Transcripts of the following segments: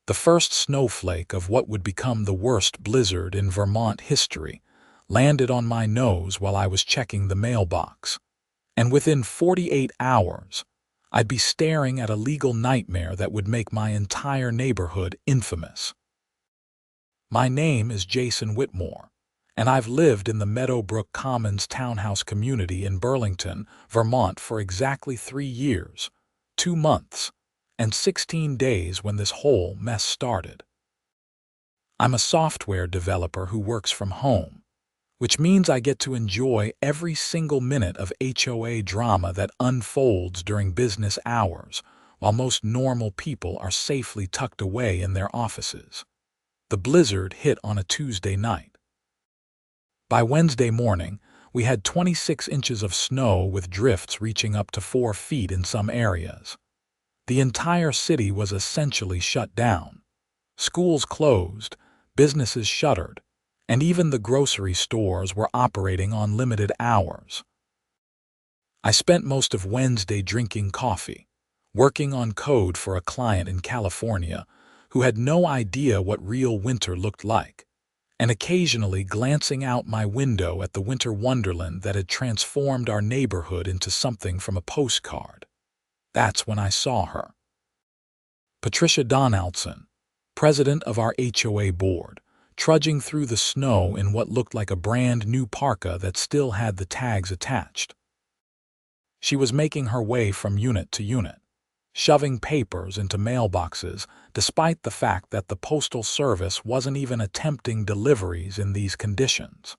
The first snowflake of what would become the worst blizzard in Vermont history landed on my nose while I was checking the mailbox. And within 48 hours, I'd be staring at a legal nightmare that would make my entire neighborhood infamous. My name is Jason Whitmore, and I've lived in the Meadowbrook Commons townhouse community in Burlington, Vermont for exactly 3 years, 2 months, and 16 days when this whole mess started. I'm a software developer who works from home, which means I get to enjoy every single minute of HOA drama that unfolds during business hours, while most normal people are safely tucked away in their offices. The blizzard hit on a Tuesday night. By Wednesday morning, we had 26 inches of snow with drifts reaching up to 4 feet in some areas. The entire city was essentially shut down. Schools closed, businesses shuttered, and even the grocery stores were operating on limited hours. I spent most of Wednesday drinking coffee, working on code for a client in California who had no idea what real winter looked like, and occasionally glancing out my window at the winter wonderland that had transformed our neighborhood into something from a postcard. That's when I saw her. Patricia Donaldson, president of our HOA board, trudging through the snow in what looked like a brand new parka that still had the tags attached. She was making her way from unit to unit, shoving papers into mailboxes despite the fact that the Postal Service wasn't even attempting deliveries in these conditions.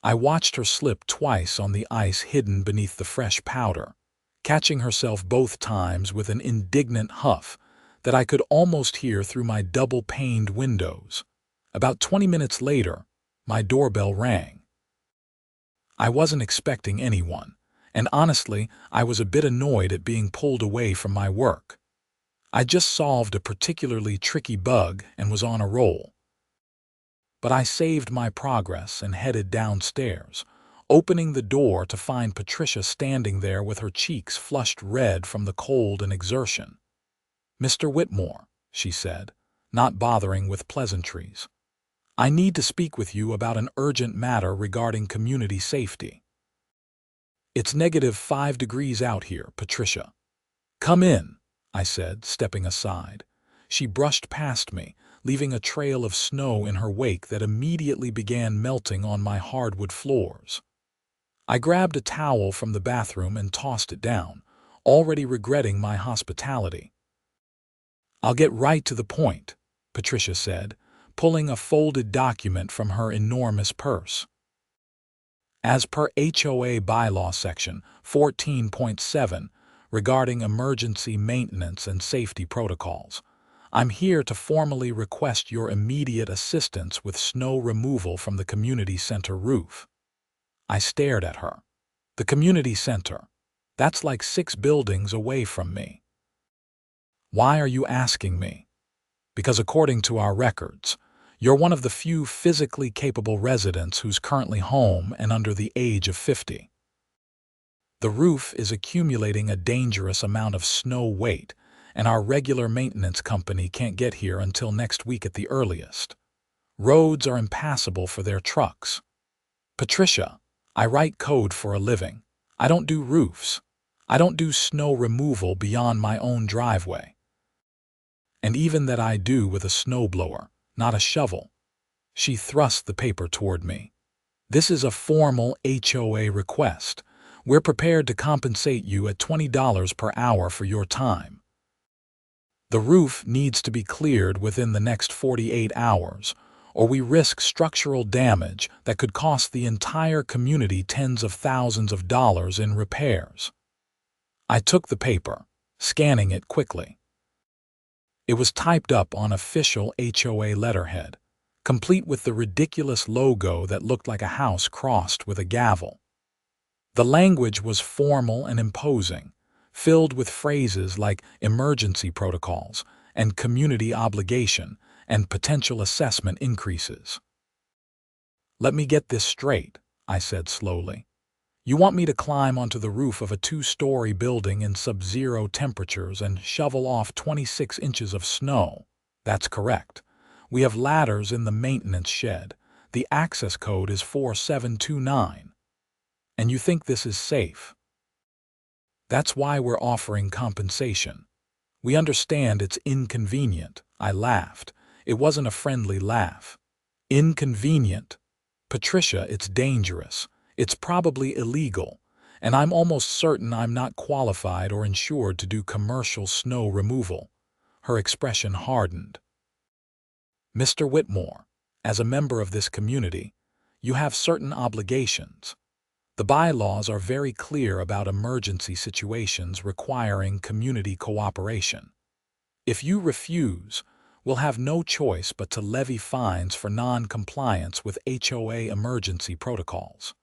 I watched her slip twice on the ice hidden beneath the fresh powder, catching herself both times with an indignant huff that I could almost hear through my double-paned windows. About 20 minutes later, my doorbell rang. I wasn't expecting anyone, and honestly, I was a bit annoyed at being pulled away from my work. I just solved a particularly tricky bug and was on a roll. But I saved my progress and headed downstairs, opening the door to find Patricia standing there with her cheeks flushed red from the cold and exertion. "Mr. Whitmore," she said, not bothering with pleasantries, "I need to speak with you about an urgent matter regarding community safety." "It's -5 degrees out here, Patricia." "Come in," I said, stepping aside. She brushed past me, leaving a trail of snow in her wake that immediately began melting on my hardwood floors. I grabbed a towel from the bathroom and tossed it down, already regretting my hospitality. "I'll get right to the point," Patricia said, pulling a folded document from her enormous purse. "As per HOA bylaw section 14.7 regarding emergency maintenance and safety protocols, I'm here to formally request your immediate assistance with snow removal from the community center roof." I stared at her. The community center? That's like 6 buildings away from me. "Why are you asking me?" "Because according to our records, you're one of the few physically capable residents who's currently home and under the age of 50. The roof is accumulating a dangerous amount of snow weight, and our regular maintenance company can't get here until next week at the earliest. Roads are impassable for their trucks. Patricia, I write code for a living. I don't do roofs. I don't do snow removal beyond my own driveway. And even that I do with a snowblower, not a shovel." She thrust the paper toward me. "This is a formal HOA request. We're prepared to compensate you at $20 per hour for your time. The roof needs to be cleared within the next 48 hours, or we risk structural damage that could cost the entire community tens of thousands of dollars in repairs." I took the paper, scanning it quickly. It was typed up on official HOA letterhead, complete with the ridiculous logo that looked like a house crossed with a gavel. The language was formal and imposing, filled with phrases like emergency protocols and community obligation and potential assessment increases. "Let me get this straight," I said slowly. You want me to climb onto the roof of a 2-story building in sub-zero temperatures and shovel off 26 inches of snow? That's correct. We have ladders in the maintenance shed. The access code is 4729. And you think this is safe? That's why we're offering compensation. We understand it's inconvenient. I laughed. It wasn't a friendly laugh. Inconvenient? Patricia, it's dangerous. It's probably illegal. And I'm almost certain I'm not qualified or insured to do commercial snow removal. Her expression hardened. Mr. Whitmore, as a member of this community, you have certain obligations. The bylaws are very clear about emergency situations requiring community cooperation. If you refuse, we'll have no choice but to levy fines for non-compliance with HOA emergency protocols.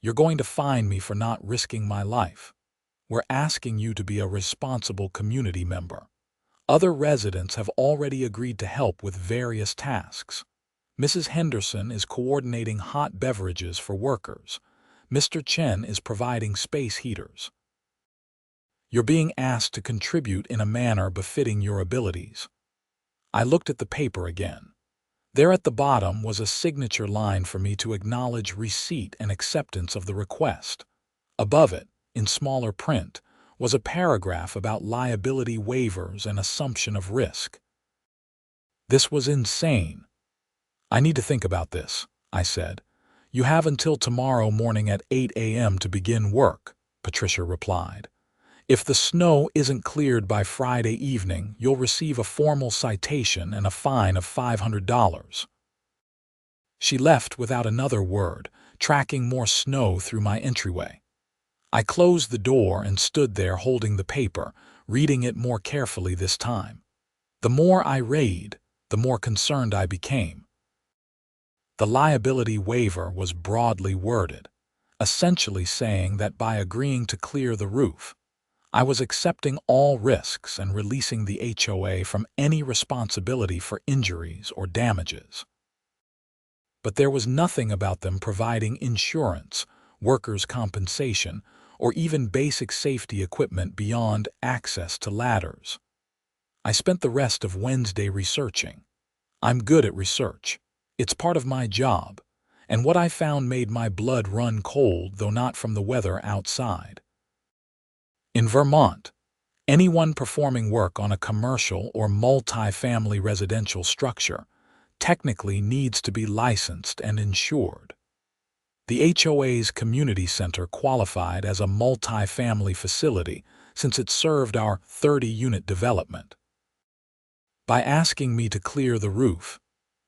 You're going to fine me for not risking my life. We're asking you to be a responsible community member. Other residents have already agreed to help with various tasks. Mrs. Henderson is coordinating hot beverages for workers. Mr. Chen is providing space heaters. You're being asked to contribute in a manner befitting your abilities. I looked at the paper again. There at the bottom was a signature line for me to acknowledge receipt and acceptance of the request. Above it, in smaller print, was a paragraph about liability waivers and assumption of risk. This was insane. I need to think about this, I said. You have until tomorrow morning at 8 a.m. to begin work, Patricia replied. If the snow isn't cleared by Friday evening, you'll receive a formal citation and a fine of $500. She left without another word, tracking more snow through my entryway. I closed the door and stood there holding the paper, reading it more carefully this time. The more I read, the more concerned I became. The liability waiver was broadly worded, essentially saying that by agreeing to clear the roof, I was accepting all risks and releasing the HOA from any responsibility for injuries or damages. But there was nothing about them providing insurance, workers' compensation, or even basic safety equipment beyond access to ladders. I spent the rest of Wednesday researching. I'm good at research. It's part of my job, and what I found made my blood run cold, though not from the weather outside. In Vermont, anyone performing work on a commercial or multi-family residential structure technically needs to be licensed and insured. The HOA's community center qualified as a multi-family facility since it served our 30-unit development. By asking me to clear the roof,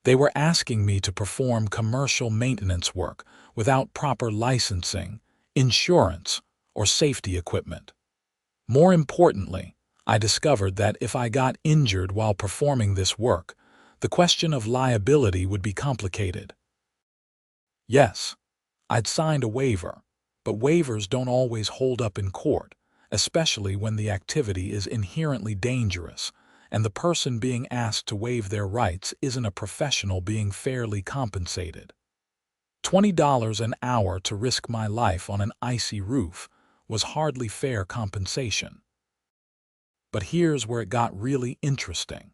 they were asking me to perform commercial maintenance work without proper licensing, insurance, or safety equipment. More importantly, I discovered that if I got injured while performing this work, the question of liability would be complicated. Yes, I'd signed a waiver, but waivers don't always hold up in court, especially when the activity is inherently dangerous and the person being asked to waive their rights isn't a professional being fairly compensated. $20 an hour to risk my life on an icy roof was hardly fair compensation. But here's where it got really interesting.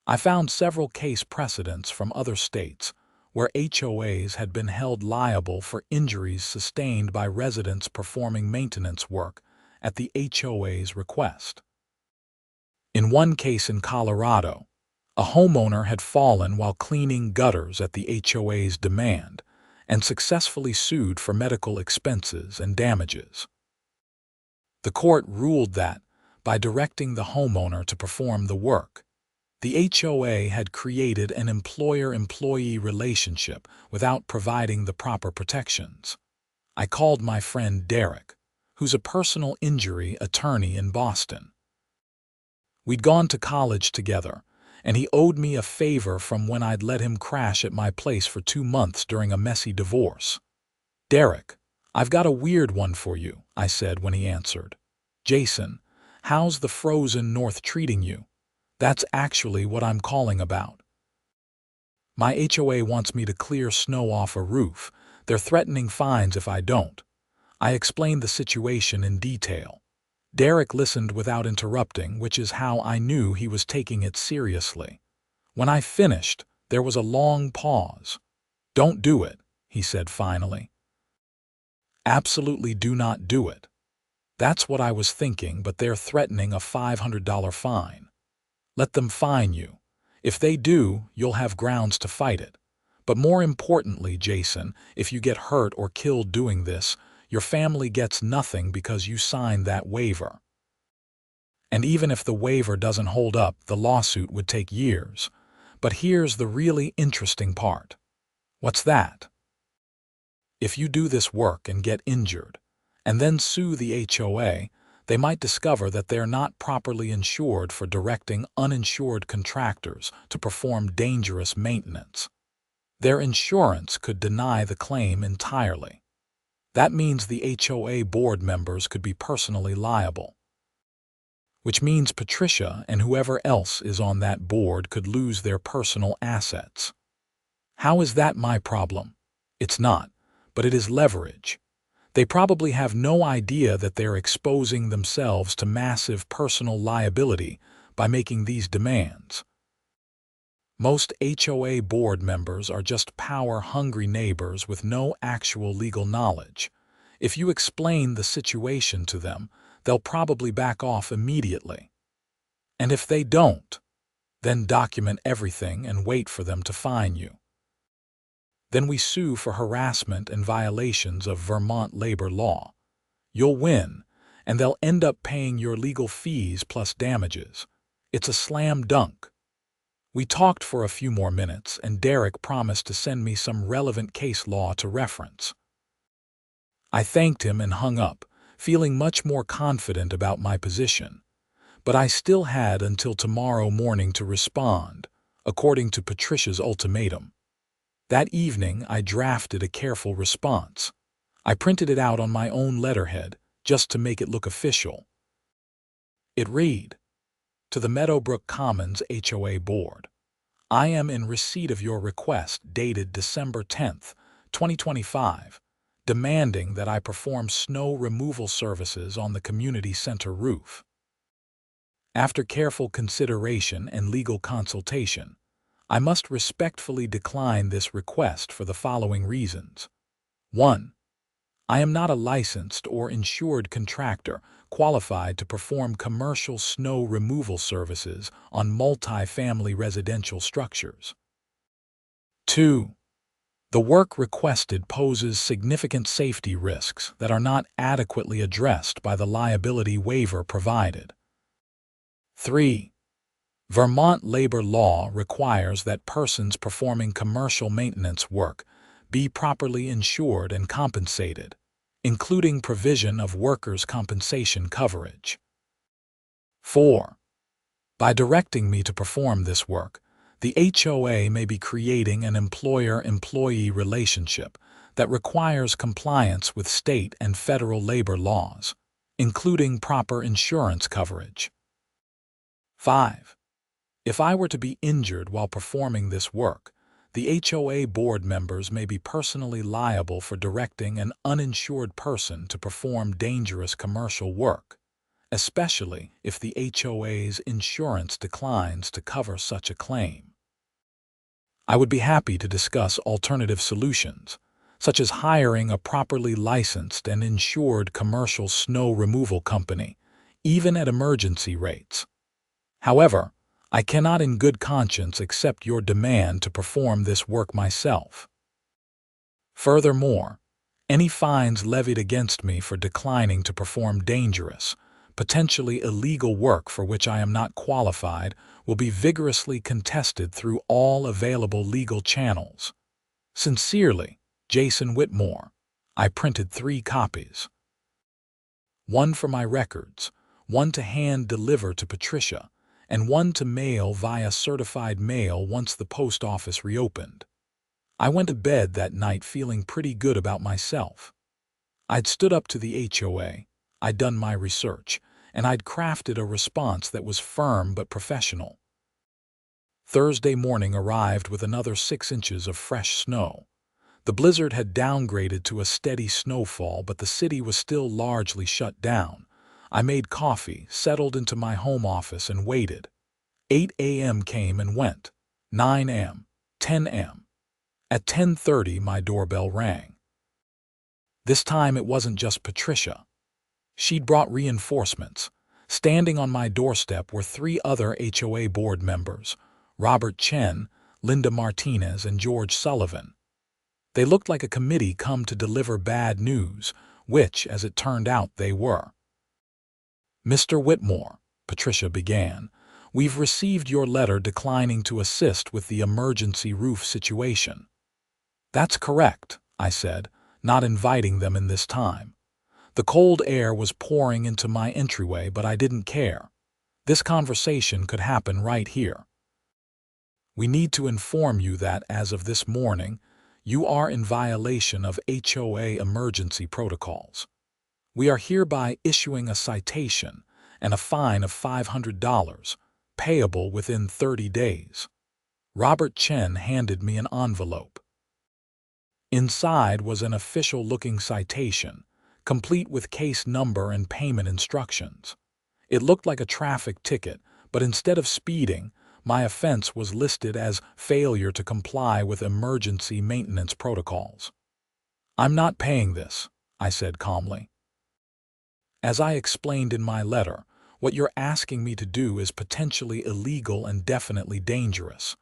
I found several case precedents from other states where HOAs had been held liable for injuries sustained by residents performing maintenance work at the HOA's request. In one case in Colorado, a homeowner had fallen while cleaning gutters at the HOA's demand and successfully sued for medical expenses and damages. The court ruled that, by directing the homeowner to perform the work, the HOA had created an employer-employee relationship without providing the proper protections. I called my friend Derek, who's a personal injury attorney in Boston. We'd gone to college together, and he owed me a favor from when I'd let him crash at my place for 2 months during a messy divorce. "Derek, I've got a weird one for you," I said when he answered. "Jason, how's the frozen north treating you? That's actually what I'm calling about. My HOA wants me to clear snow off a roof, They're threatening fines if I don't. I explained the situation in detail. Derek listened without interrupting, which is how I knew he was taking it seriously. When I finished, there was a long pause. "Don't do it," he said finally. "Absolutely do not do it." "That's what I was thinking, but they're threatening a $500 fine." "Let them fine you. If they do, you'll have grounds to fight it. But more importantly, Jason, if you get hurt or killed doing this, your family gets nothing because you signed that waiver. And even if the waiver doesn't hold up, the lawsuit would take years. But here's the really interesting part." "What's that?" "If you do this work and get injured, and then sue the HOA, they might discover that they're not properly insured for directing uninsured contractors to perform dangerous maintenance. Their insurance could deny the claim entirely. That means the HOA board members could be personally liable. Which means Patricia and whoever else is on that board could lose their personal assets. How is that my problem? It's not, but it is leverage. They probably have no idea that they're exposing themselves to massive personal liability by making these demands. Most HOA board members are just power-hungry neighbors with no actual legal knowledge. If you explain the situation to them, they'll probably back off immediately. And if they don't, then document everything and wait for them to fine you. Then we sue for harassment and violations of Vermont labor law. You'll win, and they'll end up paying your legal fees plus damages. It's a slam dunk. We talked for a few more minutes, and Derek promised to send me some relevant case law to reference. I thanked him and hung up, feeling much more confident about my position. But I still had until tomorrow morning to respond, according to Patricia's ultimatum. That evening, I drafted a careful response. I printed it out on my own letterhead, just to make it look official. It read, "To the Meadowbrook Commons HOA Board, I am in receipt of your request dated December 10th, 2025, demanding that I perform snow removal services on the community center roof. After careful consideration and legal consultation, I must respectfully decline this request for the following reasons. 1. I am not a licensed or insured contractor qualified to perform commercial snow removal services on multi-family residential structures. 2. The work requested poses significant safety risks that are not adequately addressed by the liability waiver provided. 3. Vermont labor law requires that persons performing commercial maintenance work be properly insured and compensated, including provision of workers' compensation coverage. 4. By directing me to perform this work, the HOA may be creating an employer-employee relationship that requires compliance with state and federal labor laws, including proper insurance coverage. 5. If I were to be injured while performing this work, the HOA board members may be personally liable for directing an uninsured person to perform dangerous commercial work, especially if the HOA's insurance declines to cover such a claim. I would be happy to discuss alternative solutions, such as hiring a properly licensed and insured commercial snow removal company, even at emergency rates. However, I cannot in good conscience accept your demand to perform this work myself. Furthermore, any fines levied against me for declining to perform dangerous, potentially illegal work for which I am not qualified will be vigorously contested through all available legal channels. Sincerely, Jason Whitmore. I printed 3 copies. One for my records, one to hand deliver to Patricia, and one to mail via certified mail once the post office reopened. I went to bed that night feeling pretty good about myself. I'd stood up to the HOA, I'd done my research, and I'd crafted a response that was firm but professional. Thursday morning arrived with another 6 inches of fresh snow. The blizzard had downgraded to a steady snowfall, but the city was still largely shut down. I made coffee, settled into my home office, and waited. 8 a.m. came and went. 9 a.m. 10 a.m. At 10:30, my doorbell rang. This time it wasn't just Patricia. She'd brought reinforcements. Standing on my doorstep were 3 other HOA board members, Robert Chen, Linda Martinez, and George Sullivan. They looked like a committee come to deliver bad news, which, as it turned out, they were. "Mr. Whitmore," Patricia began, "we've received your letter declining to assist with the emergency roof situation." "That's correct," I said, not inviting them in this time. The cold air was pouring into my entryway, but I didn't care. This conversation could happen right here. "We need to inform you that, as of this morning, you are in violation of HOA emergency protocols. We are hereby issuing a citation and a fine of $500, payable within 30 days. Robert Chen handed me an envelope. Inside was an official-looking citation, complete with case number and payment instructions. It looked like a traffic ticket, but instead of speeding, my offense was listed as failure to comply with emergency maintenance protocols. "I'm not paying this," I said calmly. "As I explained in my letter, what you're asking me to do is potentially illegal and definitely dangerous.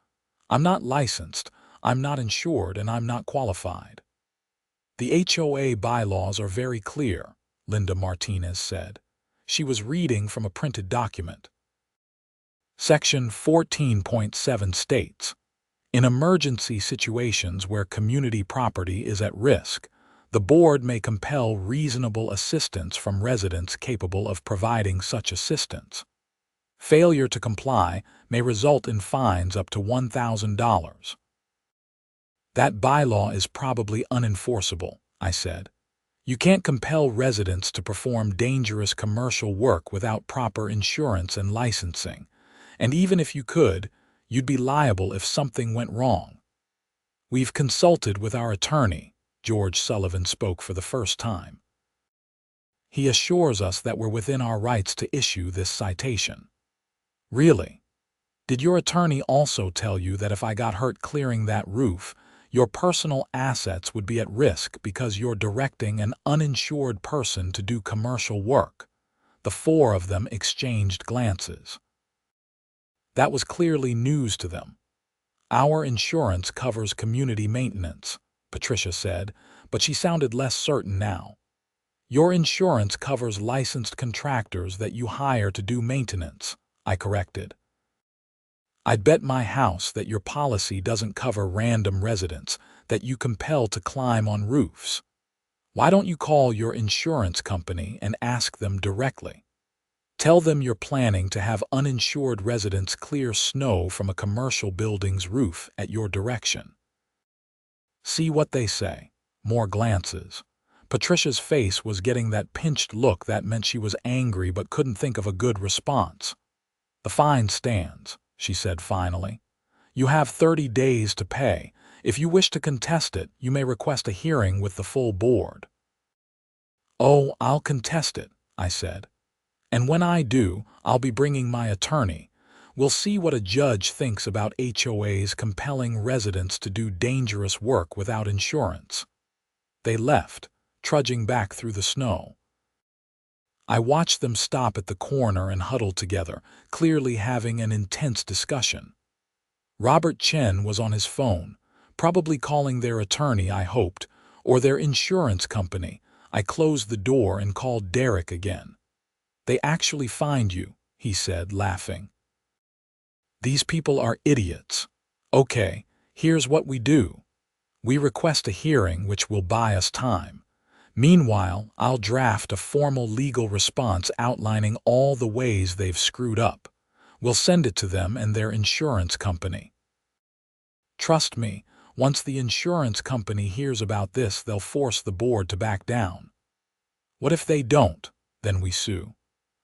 I'm not licensed, I'm not insured, and I'm not qualified." "The HOA bylaws are very clear," Linda Martinez said. She was reading from a printed document. Section 14.7 states, "In emergency situations where community property is at risk, the board may compel reasonable assistance from residents capable of providing such assistance. Failure to comply may result in fines up to $1,000. "That bylaw is probably unenforceable," I said. "You can't compel residents to perform dangerous commercial work without proper insurance and licensing, and even if you could, you'd be liable if something went wrong." "We've consulted with our attorney," George Sullivan spoke for the first time. "He assures us that we're within our rights to issue this citation." "Really? Did your attorney also tell you that if I got hurt clearing that roof, your personal assets would be at risk because you're directing an uninsured person to do commercial work?" The 4 of them exchanged glances. That was clearly news to them. "Our insurance covers community maintenance," Patricia said, but she sounded less certain now. "Your insurance covers licensed contractors that you hire to do maintenance," I corrected. "I'd bet my house that your policy doesn't cover random residents that you compel to climb on roofs. Why don't you call your insurance company and ask them directly? Tell them you're planning to have uninsured residents clear snow from a commercial building's roof at your direction. See what they say." More glances. Patricia's face was getting that pinched look that meant she was angry but couldn't think of a good response. "The fine stands," she said finally. "You have 30 days to pay. If you wish to contest it, you may request a hearing with the full board." "Oh, I'll contest it," I said. "And when I do, I'll be bringing my attorney. We'll see what a judge thinks about HOAs compelling residents to do dangerous work without insurance." They left, trudging back through the snow. I watched them stop at the corner and huddle together, clearly having an intense discussion. Robert Chen was on his phone, probably calling their attorney, I hoped, or their insurance company. I closed the door and called Derek again. "They actually fined you," he said, laughing. "These people are idiots. Okay, here's what we do. We request a hearing, which will buy us time. Meanwhile, I'll draft a formal legal response outlining all the ways they've screwed up. We'll send it to them and their insurance company. Trust me, once the insurance company hears about this, they'll force the board to back down. What if they don't? Then we sue.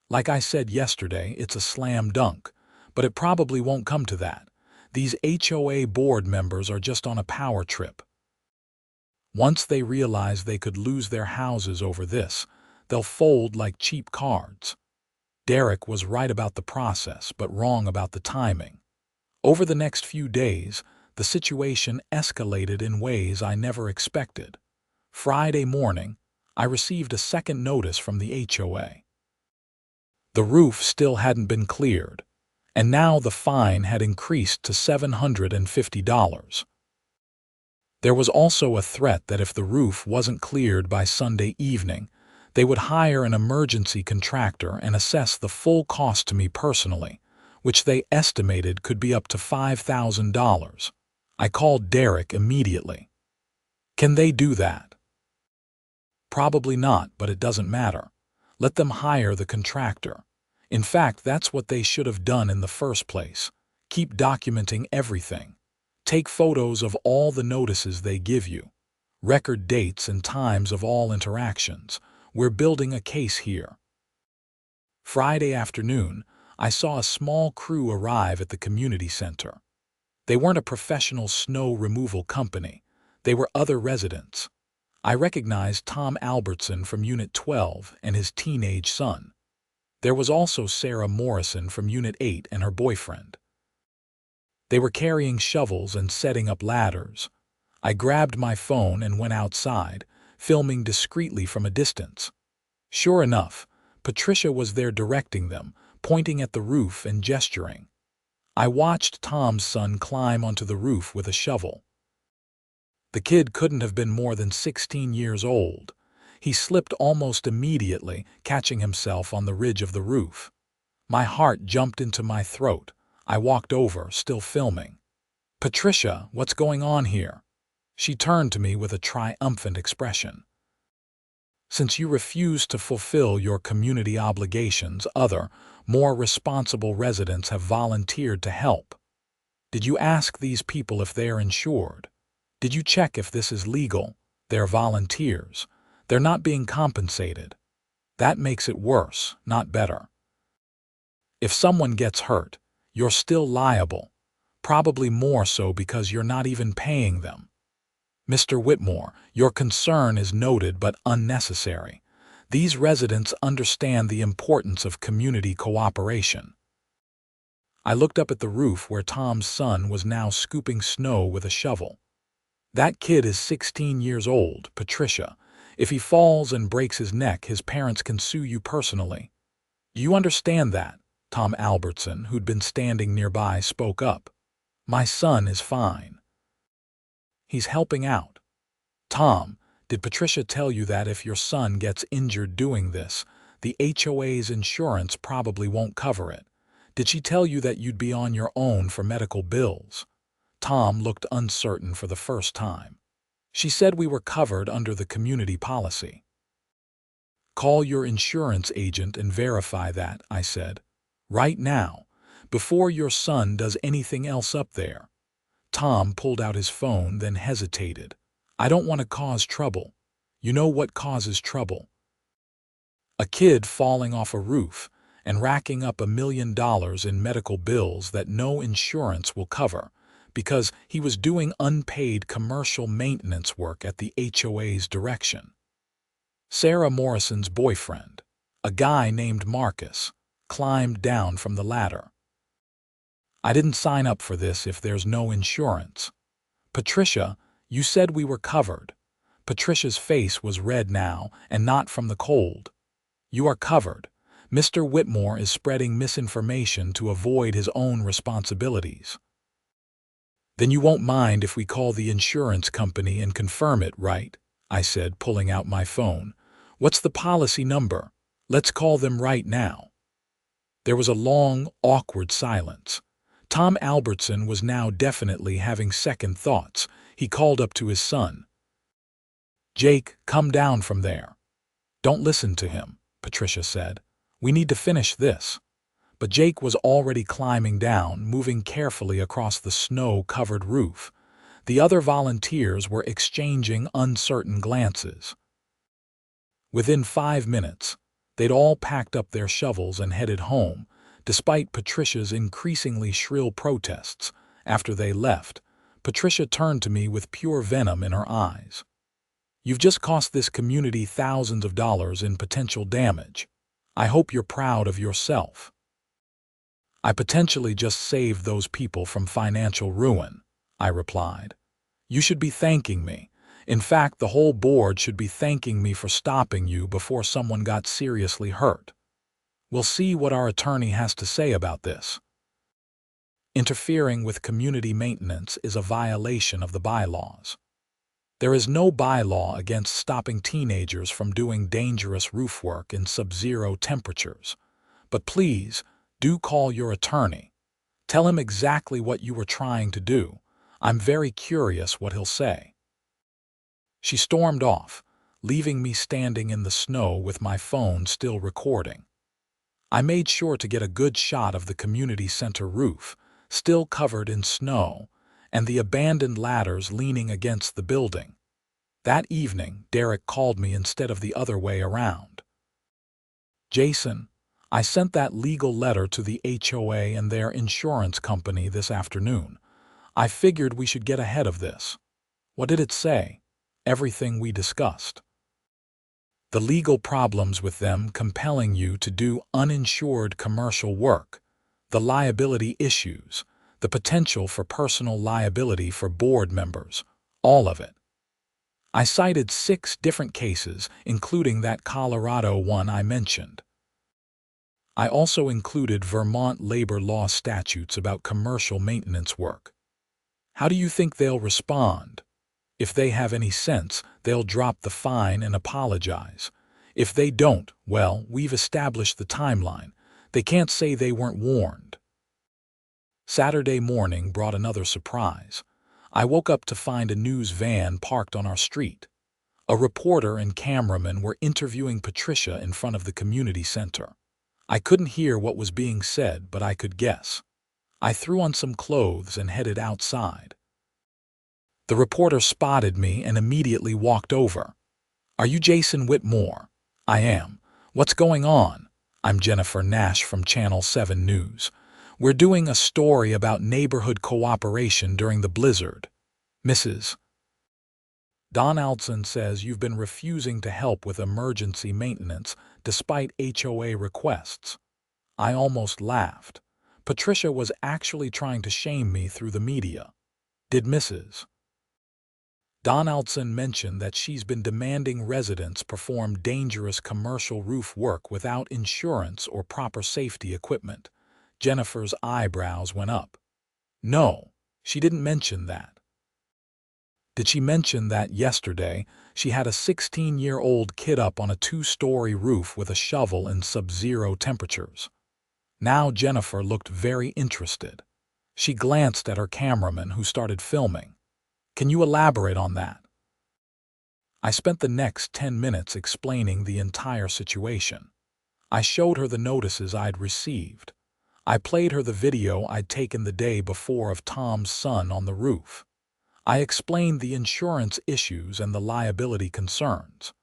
Like I said yesterday, it's a slam dunk, but it probably won't come to that. These HOA board members are just on a power trip." Once they realize they could lose their houses over this, they'll fold like cheap cards. Derek was right about the process, but wrong about the timing. Over the next few days, the situation escalated in ways I never expected. Friday morning, I received a second notice from the HOA. The roof still hadn't been cleared, and now the fine had increased to $750. There was also a threat that if the roof wasn't cleared by Sunday evening, they would hire an emergency contractor and assess the full cost to me personally, which they estimated could be up to $5,000. I called Derek immediately. Can they do that? Probably not, but it doesn't matter. Let them hire the contractor. In fact, that's what they should have done in the first place. Keep documenting everything. Take photos of all the notices they give you. Record dates and times of all interactions. We're building a case here. Friday afternoon, I saw a small crew arrive at the community center. They weren't a professional snow removal company. They were other residents. I recognized Tom Albertson from Unit 12 and his teenage son. There was also Sarah Morrison from Unit 8 and her boyfriend. They were carrying shovels and setting up ladders. I grabbed my phone and went outside, filming discreetly from a distance. Sure enough, Patricia was there directing them, pointing at the roof and gesturing. I watched Tom's son climb onto the roof with a shovel. The kid couldn't have been more than 16 years old. He slipped almost immediately, catching himself on the ridge of the roof. My heart jumped into my throat. I walked over, still filming. "Patricia, what's going on here?" She turned to me with a triumphant expression. "Since you refuse to fulfill your community obligations, other, more responsible residents have volunteered to help. Did you ask these people if they're insured? Did you check if this is legal? They're volunteers. They're not being compensated. That makes it worse, not better. If someone gets hurt, you're still liable, probably more so because you're not even paying them. Mr. Whitmore, your concern is noted but unnecessary. These residents understand the importance of community cooperation." I looked up at the roof where Tom's son was now scooping snow with a shovel. "That kid is 16 years old, Patricia. If he falls and breaks his neck, his parents can sue you personally. You understand that?" Tom Albertson, who'd been standing nearby, spoke up. "My son is fine. He's helping out." "Tom, did Patricia tell you that if your son gets injured doing this, the HOA's insurance probably won't cover it? Did she tell you that you'd be on your own for medical bills?" Tom looked uncertain for the first time. "She said we were covered under the community policy." "Call your insurance agent and verify that," I said. "Right now, before your son does anything else up there." Tom pulled out his phone, then hesitated. "I don't want to cause trouble." "You know what causes trouble? A kid falling off a roof and racking up $1 million in medical bills that no insurance will cover because he was doing unpaid commercial maintenance work at the HOA's direction." Sarah Morrison's boyfriend, a guy named Marcus, climbed down from the ladder. "I didn't sign up for this if there's no insurance." "Patricia, you said we were covered." Patricia's face was red now, and not from the cold. "You are covered. Mr. Whitmore is spreading misinformation to avoid his own responsibilities." "Then you won't mind if we call the insurance company and confirm it, right?" I said, pulling out my phone. "What's the policy number? Let's call them right now." There was a long, awkward silence. Tom Albertson was now definitely having second thoughts. He called up to his son. "Jake, come down from there." "Don't listen to him," Patricia said. "We need to finish this." But Jake was already climbing down, moving carefully across the snow-covered roof. The other volunteers were exchanging uncertain glances. Within 5 minutes, they'd all packed up their shovels and headed home, despite Patricia's increasingly shrill protests. After they left, Patricia turned to me with pure venom in her eyes. You've just cost this community thousands of dollars in potential damage. I hope you're proud of yourself. I potentially just saved those people from financial ruin, I replied. You should be thanking me. In fact, the whole board should be thanking me for stopping you before someone got seriously hurt. We'll see what our attorney has to say about this. Interfering with community maintenance is a violation of the bylaws. There is no bylaw against stopping teenagers from doing dangerous roof work in sub-zero temperatures. But please, do call your attorney. Tell him exactly what you were trying to do. I'm very curious what he'll say. She stormed off, leaving me standing in the snow with my phone still recording. I made sure to get a good shot of the community center roof, still covered in snow, and the abandoned ladders leaning against the building. That evening, Derek called me instead of the other way around. Jason, I sent that legal letter to the HOA and their insurance company this afternoon. I figured we should get ahead of this. What did it say? Everything we discussed. The legal problems with them compelling you to do uninsured commercial work, the liability issues, the potential for personal liability for board members, all of it. I cited 6 different cases, including that Colorado one I mentioned. I also included Vermont labor law statutes about commercial maintenance work. How do you think they'll respond? If they have any sense, they'll drop the fine and apologize. If they don't, well, we've established the timeline. They can't say they weren't warned. Saturday morning brought another surprise. I woke up to find a news van parked on our street. A reporter and cameraman were interviewing Patricia in front of the community center. I couldn't hear what was being said, but I could guess. I threw on some clothes and headed outside. The reporter spotted me and immediately walked over. Are you Jason Whitmore? I am. What's going on? I'm Jennifer Nash from Channel 7 News. We're doing a story about neighborhood cooperation during the blizzard. Mrs. Donaldson says you've been refusing to help with emergency maintenance despite HOA requests. I almost laughed. Patricia was actually trying to shame me through the media. Did Mrs. Donaldson mention that she's been demanding residents perform dangerous commercial roof work without insurance or proper safety equipment? Jennifer's eyebrows went up. No, she didn't mention that. Did she mention that yesterday she had a 16-year-old kid up on a 2-story roof with a shovel in sub-zero temperatures? Now Jennifer looked very interested. She glanced at her cameraman who started filming. Can you elaborate on that? I spent the next 10 minutes explaining the entire situation. I showed her the notices I'd received. I played her the video I'd taken the day before of Tom's son on the roof. I explained the insurance issues and the liability concerns.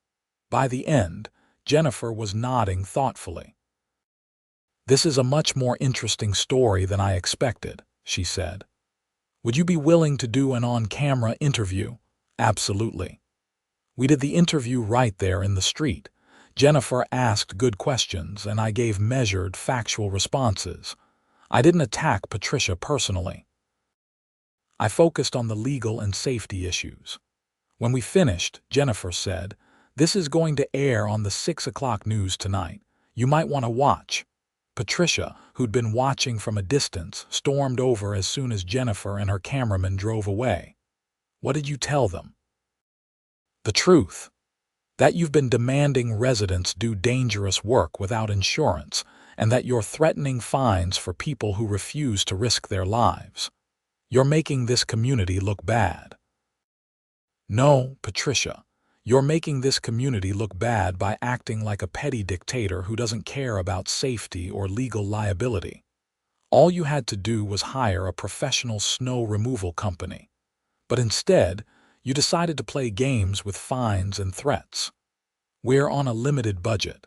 By the end, Jennifer was nodding thoughtfully. This is a much more interesting story than I expected, she said. Would you be willing to do an on-camera interview? Absolutely. We did the interview right there in the street. Jennifer asked good questions, and I gave measured, factual responses. I didn't attack Patricia personally. I focused on the legal and safety issues. When we finished, Jennifer said, "This is going to air on the 6 o'clock news tonight. You might want to watch." Patricia, who'd been watching from a distance, stormed over as soon as Jennifer and her cameraman drove away. What did you tell them? The truth. That you've been demanding residents do dangerous work without insurance, and that you're threatening fines for people who refuse to risk their lives. You're making this community look bad. No, Patricia. You're making this community look bad by acting like a petty dictator who doesn't care about safety or legal liability. All you had to do was hire a professional snow removal company. But instead, you decided to play games with fines and threats. We're on a limited budget.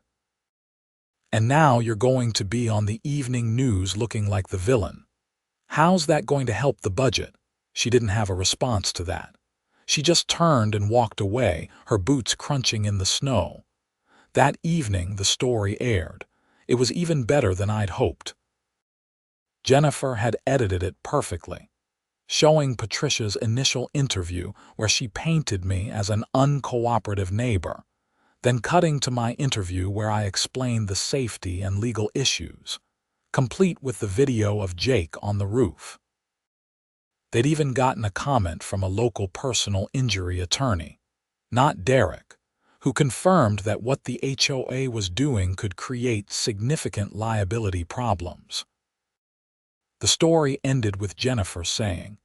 And now you're going to be on the evening news looking like the villain. How's that going to help the budget? She didn't have a response to that. She just turned and walked away, her boots crunching in the snow. That evening, the story aired. It was even better than I'd hoped. Jennifer had edited it perfectly, showing Patricia's initial interview where she painted me as an uncooperative neighbor, then cutting to my interview where I explained the safety and legal issues, complete with the video of Jake on the roof. They'd even gotten a comment from a local personal injury attorney, not Derek, who confirmed that what the HOA was doing could create significant liability problems. The story ended with Jennifer saying,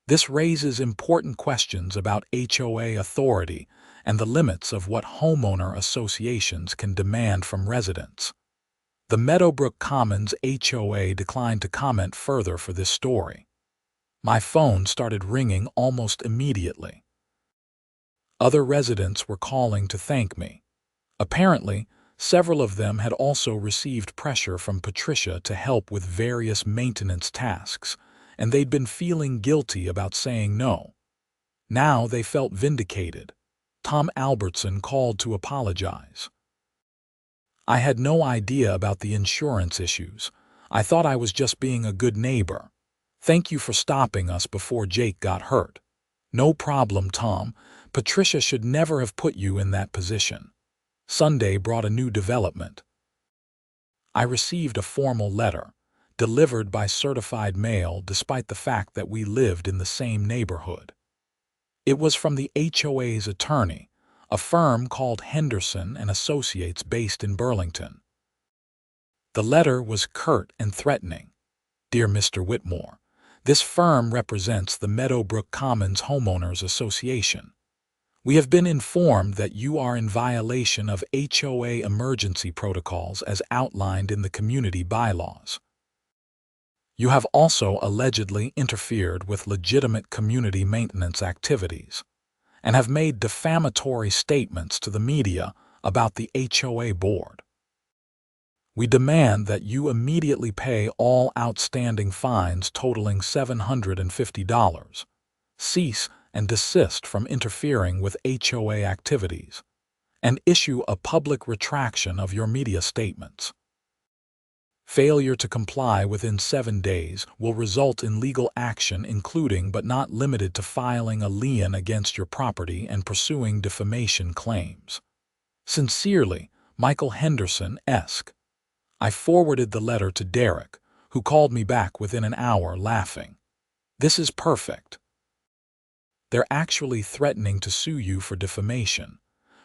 "This raises important questions about HOA authority and the limits of what homeowner associations can demand from residents." The Meadowbrook Commons HOA declined to comment further for this story. My phone started ringing almost immediately. Other residents were calling to thank me. Apparently, several of them had also received pressure from Patricia to help with various maintenance tasks, and they'd been feeling guilty about saying no. Now they felt vindicated. Tom Albertson called to apologize. "I had no idea about the insurance issues. I thought I was just being a good neighbor. Thank you for stopping us before Jake got hurt." "No problem, Tom. Patricia should never have put you in that position." Sunday brought a new development. I received a formal letter, delivered by certified mail despite the fact that we lived in the same neighborhood. It was from the HOA's attorney, a firm called Henderson and Associates based in Burlington. The letter was curt and threatening. "Dear Mr. Whitmore, this firm represents the Meadowbrook Commons Homeowners Association. We have been informed that you are in violation of HOA emergency protocols as outlined in the community bylaws. You have also allegedly interfered with legitimate community maintenance activities and have made defamatory statements to the media about the HOA board. We demand that you immediately pay all outstanding fines totaling $750, cease and desist from interfering with HOA activities, and issue a public retraction of your media statements. Failure to comply within 7 days will result in legal action including but not limited to filing a lien against your property and pursuing defamation claims. Sincerely, Michael Henderson, Esq." I forwarded the letter to Derek, who called me back within an hour laughing. "This is perfect. They're actually threatening to sue you for defamation,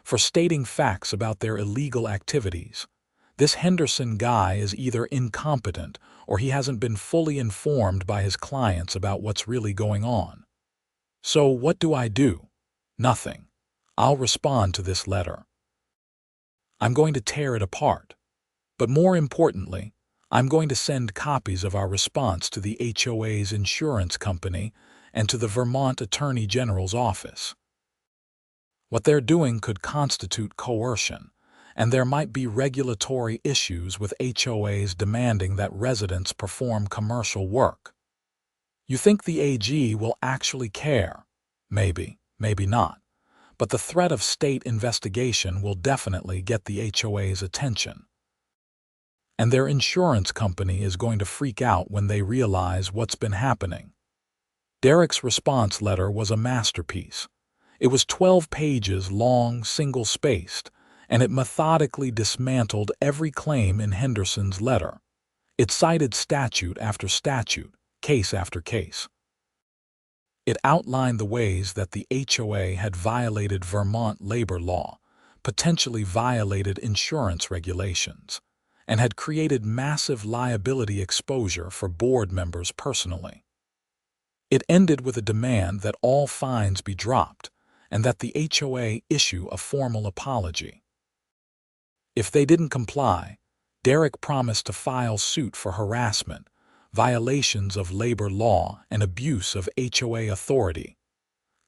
for stating facts about their illegal activities. This Henderson guy is either incompetent or he hasn't been fully informed by his clients about what's really going on. So what do I do? Nothing. I'll respond to this letter. I'm going to tear it apart. But more importantly, I'm going to send copies of our response to the HOA's insurance company and to the Vermont Attorney General's office. What they're doing could constitute coercion, and there might be regulatory issues with HOAs demanding that residents perform commercial work. You think the AG will actually care? Maybe, maybe not. But the threat of state investigation will definitely get the HOA's attention. And their insurance company is going to freak out when they realize what's been happening. Derek's response letter was a masterpiece. It was 12 pages long, single-spaced, and it methodically dismantled every claim in Henderson's letter. It cited statute after statute, case after case. It outlined the ways that the HOA had violated Vermont labor law, potentially violated insurance regulations, and had created massive liability exposure for board members personally. It ended with a demand that all fines be dropped and that the HOA issue a formal apology. If they didn't comply, Derek promised to file suit for harassment, violations of labor law, and abuse of HOA authority.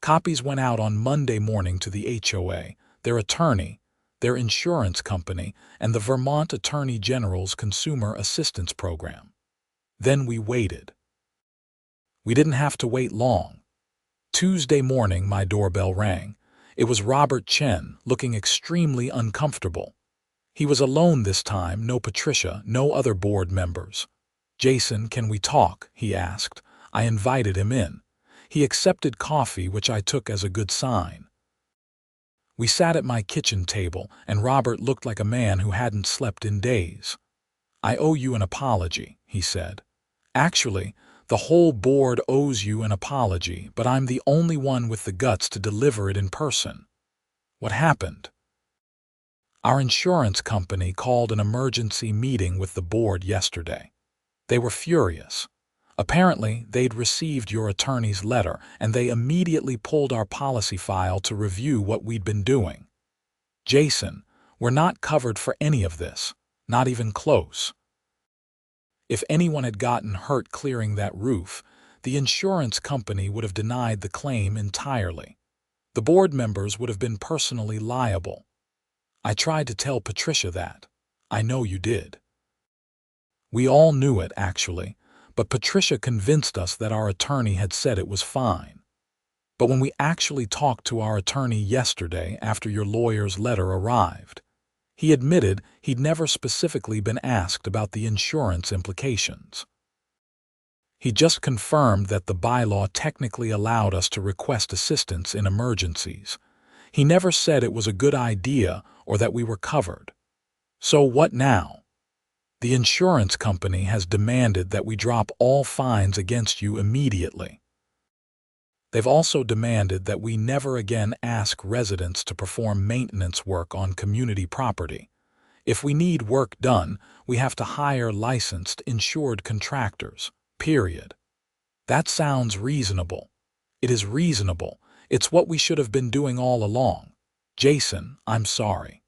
Copies went out on Monday morning to the HOA, their attorney, their insurance company, and the Vermont Attorney General's Consumer Assistance Program. Then we waited. We didn't have to wait long. Tuesday morning, my doorbell rang. It was Robert Chen, looking extremely uncomfortable. He was alone this time, no Patricia, no other board members. "Jason, can we talk?" he asked. I invited him in. He accepted coffee, which I took as a good sign. We sat at my kitchen table, and Robert looked like a man who hadn't slept in days. "I owe you an apology," he said. "Actually, the whole board owes you an apology, but I'm the only one with the guts to deliver it in person." "What happened?" "Our insurance company called an emergency meeting with the board yesterday. They were furious. Apparently, they'd received your attorney's letter, and they immediately pulled our policy file to review what we'd been doing. Jason, we're not covered for any of this, not even close. If anyone had gotten hurt clearing that roof, the insurance company would have denied the claim entirely. The board members would have been personally liable. I tried to tell Patricia that. I know you did. We all knew it, actually, but Patricia convinced us that our attorney had said it was fine. But when we actually talked to our attorney yesterday after your lawyer's letter arrived, he admitted he'd never specifically been asked about the insurance implications. He just confirmed that the bylaw technically allowed us to request assistance in emergencies. He never said it was a good idea or that we were covered. So what now? The insurance company has demanded that we drop all fines against you immediately. They've also demanded that we never again ask residents to perform maintenance work on community property. If we need work done, we have to hire licensed, insured contractors, period. That sounds reasonable. It is reasonable. It's what we should have been doing all along. Jason, I'm sorry.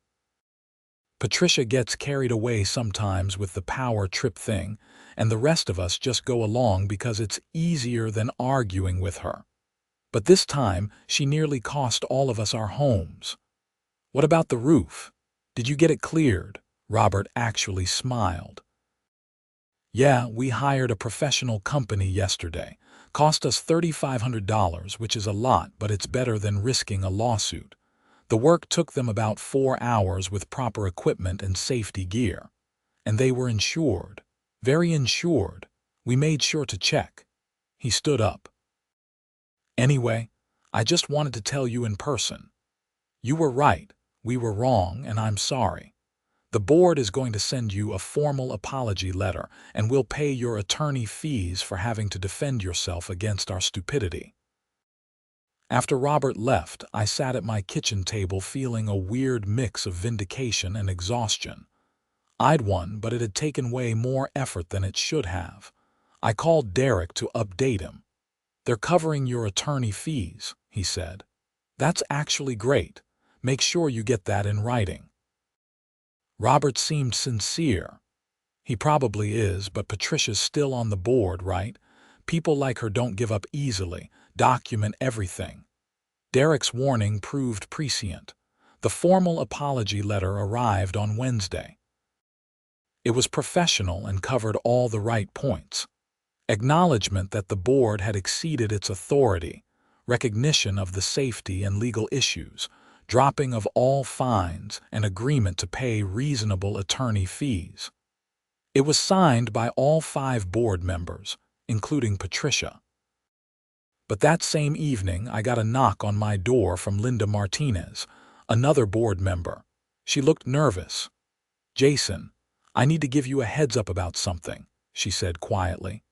Patricia gets carried away sometimes with the power trip thing, and the rest of us just go along because it's easier than arguing with her. But this time, she nearly cost all of us our homes. What about the roof? Did you get it cleared? Robert actually smiled. Yeah, we hired a professional company yesterday. Cost us $3,500, which is a lot, but it's better than risking a lawsuit. The work took them about 4 hours with proper equipment and safety gear. And they were insured. Very insured. We made sure to check. He stood up. Anyway, I just wanted to tell you in person. You were right, we were wrong, and I'm sorry. The board is going to send you a formal apology letter, and we'll pay your attorney fees for having to defend yourself against our stupidity. After Robert left, I sat at my kitchen table feeling a weird mix of vindication and exhaustion. I'd won, but it had taken way more effort than it should have. I called Derek to update him. "They're covering your attorney fees," he said. "That's actually great. Make sure you get that in writing." Robert seemed sincere. He probably is, but Patricia's still on the board, right? People like her don't give up easily. Document everything. Derek's warning proved prescient. The formal apology letter arrived on Wednesday. It was professional and covered all the right points. Acknowledgement that the board had exceeded its authority, recognition of the safety and legal issues, dropping of all fines, and agreement to pay reasonable attorney fees. It was signed by all 5 board members, including Patricia. But that same evening, I got a knock on my door from Linda Martinez, another board member. She looked nervous. "Jason, I need to give you a heads up about something," she said quietly.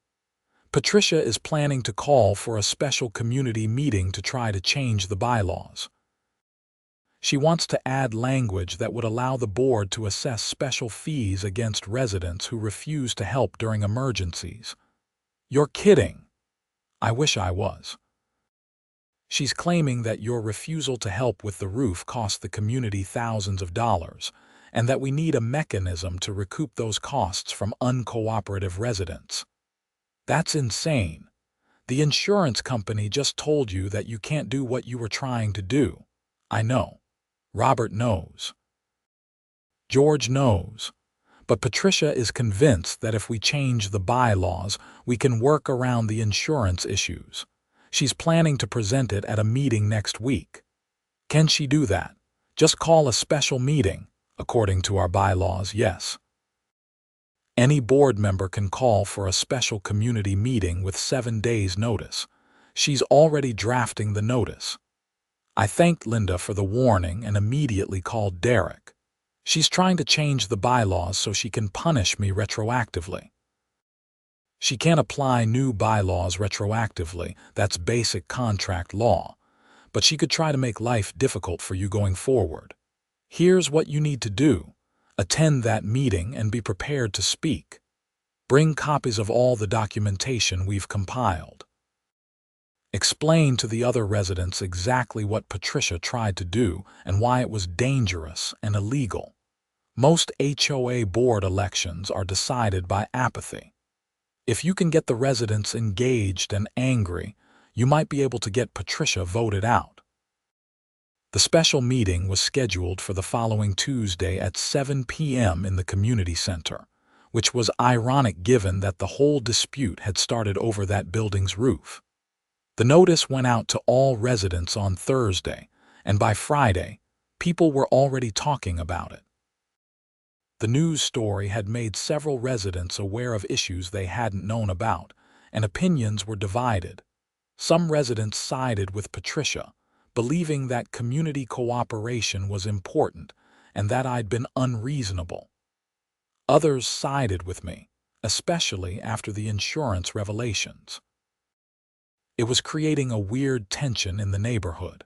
"Patricia is planning to call for a special community meeting to try to change the bylaws. She wants to add language that would allow the board to assess special fees against residents who refuse to help during emergencies." "You're kidding." I wish I was. "She's claiming that your refusal to help with the roof cost the community thousands of dollars, and that we need a mechanism to recoup those costs from uncooperative residents. That's insane. The insurance company just told you that you can't do what you were trying to do." "I know. Robert knows. George knows. But Patricia is convinced that if we change the bylaws, we can work around the insurance issues. She's planning to present it at a meeting next week. Can she do that? Just call a special meeting. According to our bylaws, yes. Any board member can call for a special community meeting with 7 days' notice. She's already drafting the notice. I thanked Linda for the warning and immediately called Derek. She's trying to change the bylaws so she can punish me retroactively. She can't apply new bylaws retroactively, that's basic contract law, but she could try to make life difficult for you going forward. Here's what you need to do. Attend that meeting and be prepared to speak. Bring copies of all the documentation we've compiled. Explain to the other residents exactly what Patricia tried to do and why it was dangerous and illegal. Most HOA board elections are decided by apathy. If you can get the residents engaged and angry, you might be able to get Patricia voted out. The special meeting was scheduled for the following Tuesday at 7 p.m. in the community center, which was ironic given that the whole dispute had started over that building's roof. The notice went out to all residents on Thursday, and by Friday, people were already talking about it. The news story had made several residents aware of issues they hadn't known about, and opinions were divided. Some residents sided with Patricia, believing that community cooperation was important and that I'd been unreasonable. Others sided with me, especially after the insurance revelations. It was creating a weird tension in the neighborhood.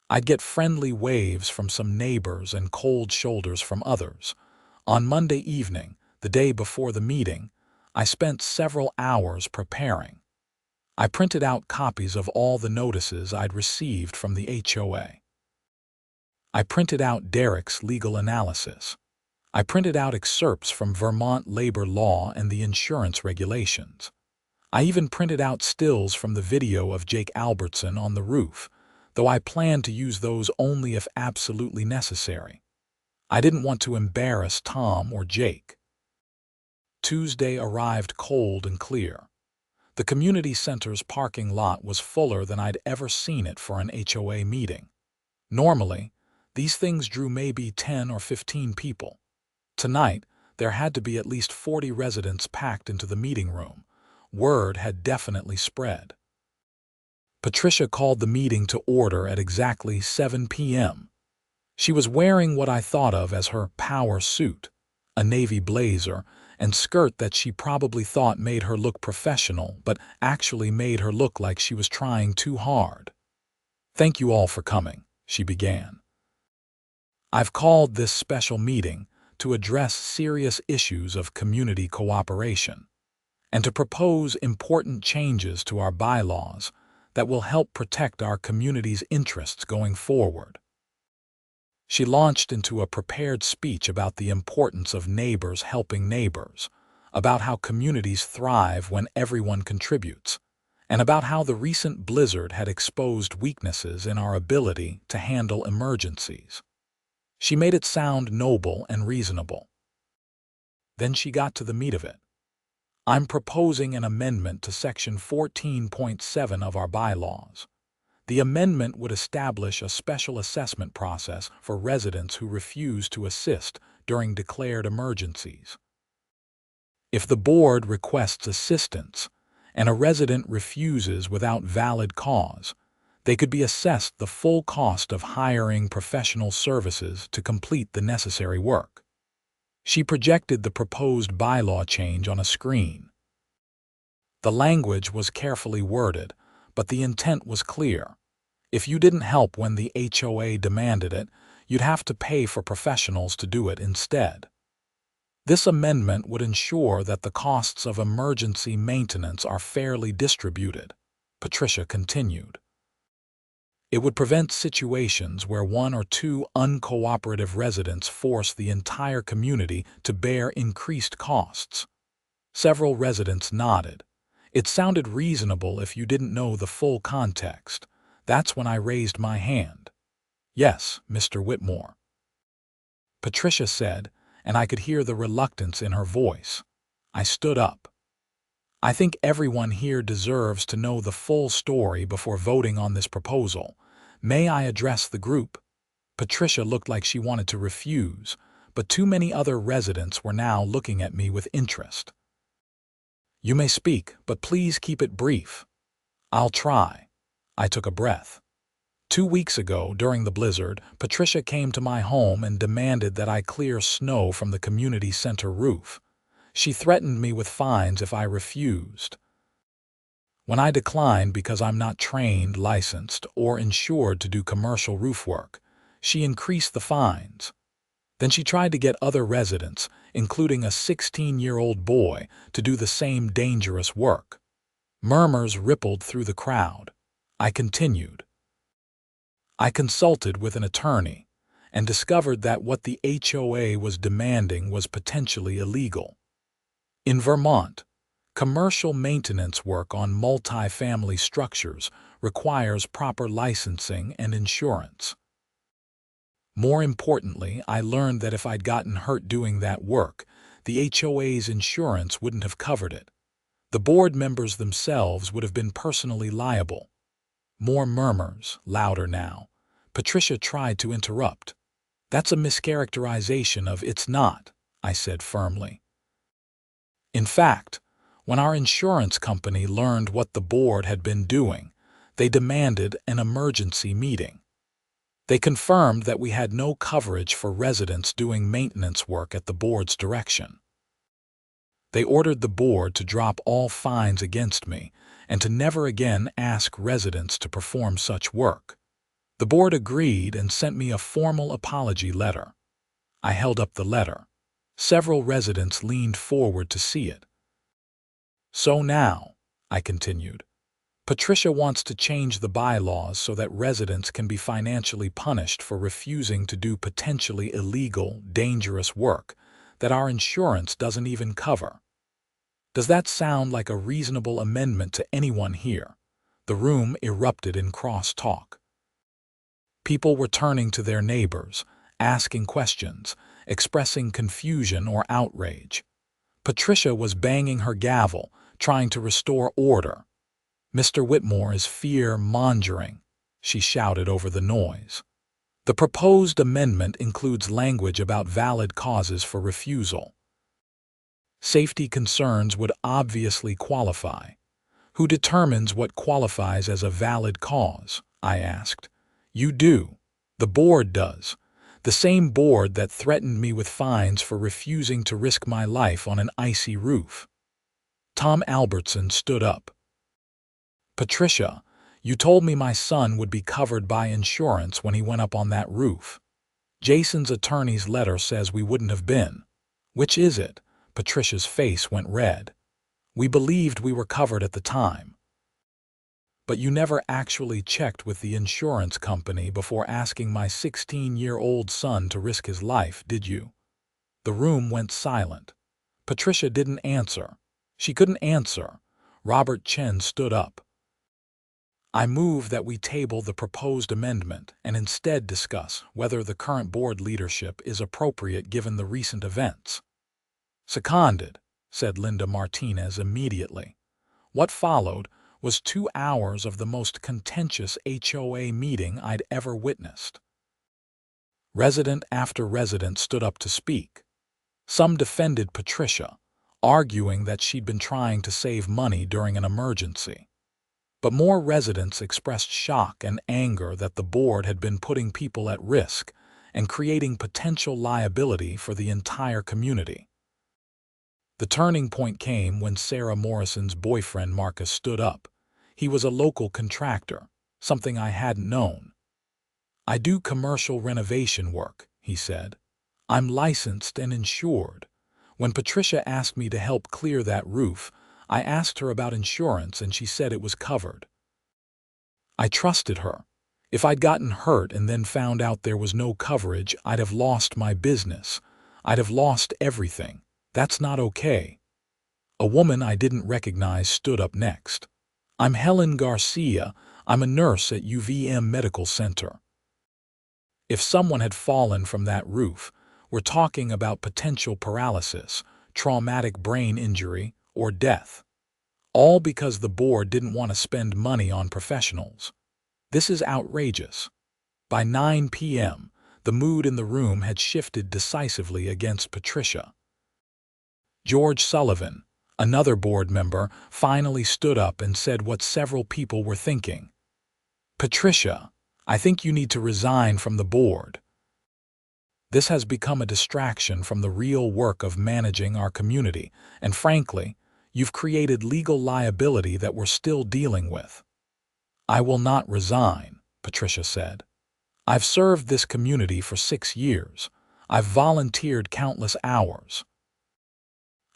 I'd get friendly waves from some neighbors and cold shoulders from others. On Monday evening, the day before the meeting, I spent several hours preparing. I printed out copies of all the notices I'd received from the HOA. I printed out Derek's legal analysis. I printed out excerpts from Vermont labor law and the insurance regulations. I even printed out stills from the video of Jake Albertson on the roof, though I planned to use those only if absolutely necessary. I didn't want to embarrass Tom or Jake. Tuesday arrived cold and clear. The community center's parking lot was fuller than I'd ever seen it for an HOA meeting. Normally, these things drew maybe 10 or 15 people. Tonight, there had to be at least 40 residents packed into the meeting room. Word had definitely spread. Patricia called the meeting to order at exactly 7 p.m. She was wearing what I thought of as her power suit, a navy blazer, and skirt that she probably thought made her look professional, but actually made her look like she was trying too hard. "Thank you all for coming," she began. "I've called this special meeting to address serious issues of community cooperation and to propose important changes to our bylaws that will help protect our community's interests going forward." She launched into a prepared speech about the importance of neighbors helping neighbors, about how communities thrive when everyone contributes, and about how the recent blizzard had exposed weaknesses in our ability to handle emergencies. She made it sound noble and reasonable. Then she got to the meat of it. "I'm proposing an amendment to Section 14.7 of our bylaws. The amendment would establish a special assessment process for residents who refuse to assist during declared emergencies. If the board requests assistance and a resident refuses without valid cause, they could be assessed the full cost of hiring professional services to complete the necessary work." She projected the proposed bylaw change on a screen. The language was carefully worded, but the intent was clear. If you didn't help when the HOA demanded it, you'd have to pay for professionals to do it instead. This amendment would ensure that the costs of emergency maintenance are fairly distributed, Patricia continued. It would prevent situations where 1 or 2 uncooperative residents force the entire community to bear increased costs. Several residents nodded. It sounded reasonable if you didn't know the full context. That's when I raised my hand. "Yes, Mr. Whitmore," Patricia said, and I could hear the reluctance in her voice. I stood up. I think everyone here deserves to know the full story before voting on this proposal. May I address the group?" Patricia looked like she wanted to refuse, but too many other residents were now looking at me with interest. "You may speak, but please keep it brief." "I'll try." I took a breath. 2 weeks ago, during the blizzard, Patricia came to my home and demanded that I clear snow from the community center roof. She threatened me with fines if I refused. When I declined because I'm not trained, licensed, or insured to do commercial roof work, she increased the fines. Then she tried to get other residents, including a 16-year-old boy, to do the same dangerous work. Murmurs rippled through the crowd. I continued. "I consulted with an attorney and discovered that what the HOA was demanding was potentially illegal. In Vermont, commercial maintenance work on multi-family structures requires proper licensing and insurance. More importantly, I learned that if I'd gotten hurt doing that work, the HOA's insurance wouldn't have covered it. The board members themselves would have been personally liable." More murmurs, louder now. Patricia tried to interrupt. "That's a mischaracterization of 'it's not,'" I said firmly. "In fact, when our insurance company learned what the board had been doing, they demanded an emergency meeting. They confirmed that we had no coverage for residents doing maintenance work at the board's direction. They ordered the board to drop all fines against me and to never again ask residents to perform such work. The board agreed and sent me a formal apology letter." I held up the letter. Several residents leaned forward to see it. "So now," I continued, "Patricia wants to change the bylaws so that residents can be financially punished for refusing to do potentially illegal, dangerous work that our insurance doesn't even cover. Does that sound like a reasonable amendment to anyone here?" The room erupted in cross-talk. People were turning to their neighbors, asking questions, expressing confusion or outrage. Patricia was banging her gavel, trying to restore order. "Mr. Whitmore is fear-mongering," she shouted over the noise. "The proposed amendment includes language about valid causes for refusal. Safety concerns would obviously qualify. Who determines what qualifies as a valid cause?" I asked. "You do. The board does. The same board that threatened me with fines for refusing to risk my life on an icy roof." Tom Albertson stood up. "Patricia, you told me my son would be covered by insurance when he went up on that roof. Jason's attorney's letter says we wouldn't have been. Which is it?" Patricia's face went red. "We believed we were covered at the time." "But you never actually checked with the insurance company before asking my 16-year-old son to risk his life, did you?" The room went silent. Patricia didn't answer. She couldn't answer. Robert Chen stood up. "I move that we table the proposed amendment and instead discuss whether the current board leadership is appropriate given the recent events." "Seconded," said Linda Martinez immediately. What followed was 2 hours of the most contentious HOA meeting I'd ever witnessed. Resident after resident stood up to speak. Some defended Patricia, arguing that she'd been trying to save money during an emergency. But more residents expressed shock and anger that the board had been putting people at risk and creating potential liability for the entire community. The turning point came when Sarah Morrison's boyfriend Marcus stood up. He was a local contractor, something I hadn't known. "I do commercial renovation work," he said. "I'm licensed and insured. When Patricia asked me to help clear that roof, I asked her about insurance and she said it was covered. I trusted her. If I'd gotten hurt and then found out there was no coverage, I'd have lost my business. I'd have lost everything. That's not okay." A woman I didn't recognize stood up next. "I'm Helen Garcia. I'm a nurse at UVM Medical Center." If someone had fallen from that roof, we're talking about potential paralysis, traumatic brain injury, or death. All because the board didn't want to spend money on professionals. This is outrageous. By 9 p.m., the mood in the room had shifted decisively against Patricia. George Sullivan, another board member, finally stood up and said what several people were thinking. "Patricia, I think you need to resign from the board. This has become a distraction from the real work of managing our community, and frankly, you've created legal liability that we're still dealing with." "I will not resign," Patricia said. "I've served this community for 6 years. I've volunteered countless hours.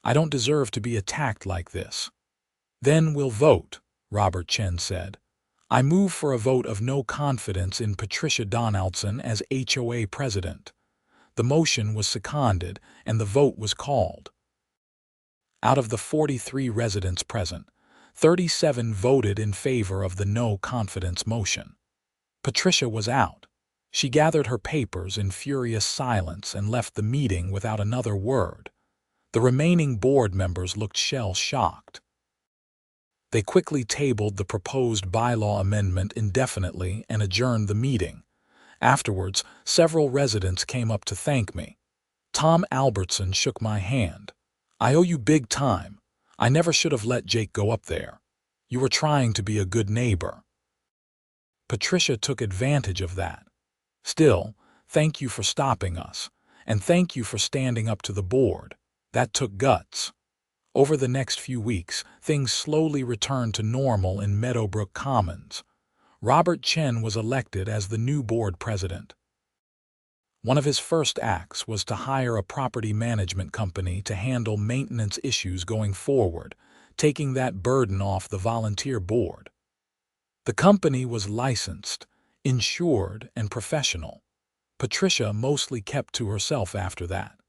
I don't deserve to be attacked like this." "Then we'll vote," Robert Chen said. "I move for a vote of no confidence in Patricia Donaldson as HOA president." The motion was seconded, and the vote was called. Out of the 43 residents present, 37 voted in favor of the no confidence motion. Patricia was out. She gathered her papers in furious silence and left the meeting without another word. The remaining board members looked shell-shocked. They quickly tabled the proposed bylaw amendment indefinitely and adjourned the meeting. Afterwards, several residents came up to thank me. Tom Albertson shook my hand. "I owe you big time. I never should have let Jake go up there. You were trying to be a good neighbor." Patricia took advantage of that. "Still, thank you for stopping us, and thank you for standing up to the board. That took guts." Over the next few weeks, things slowly returned to normal in Meadowbrook Commons. Robert Chen was elected as the new board president. One of his first acts was to hire a property management company to handle maintenance issues going forward, taking that burden off the volunteer board. The company was licensed, insured, and professional. Patricia mostly kept to herself after that.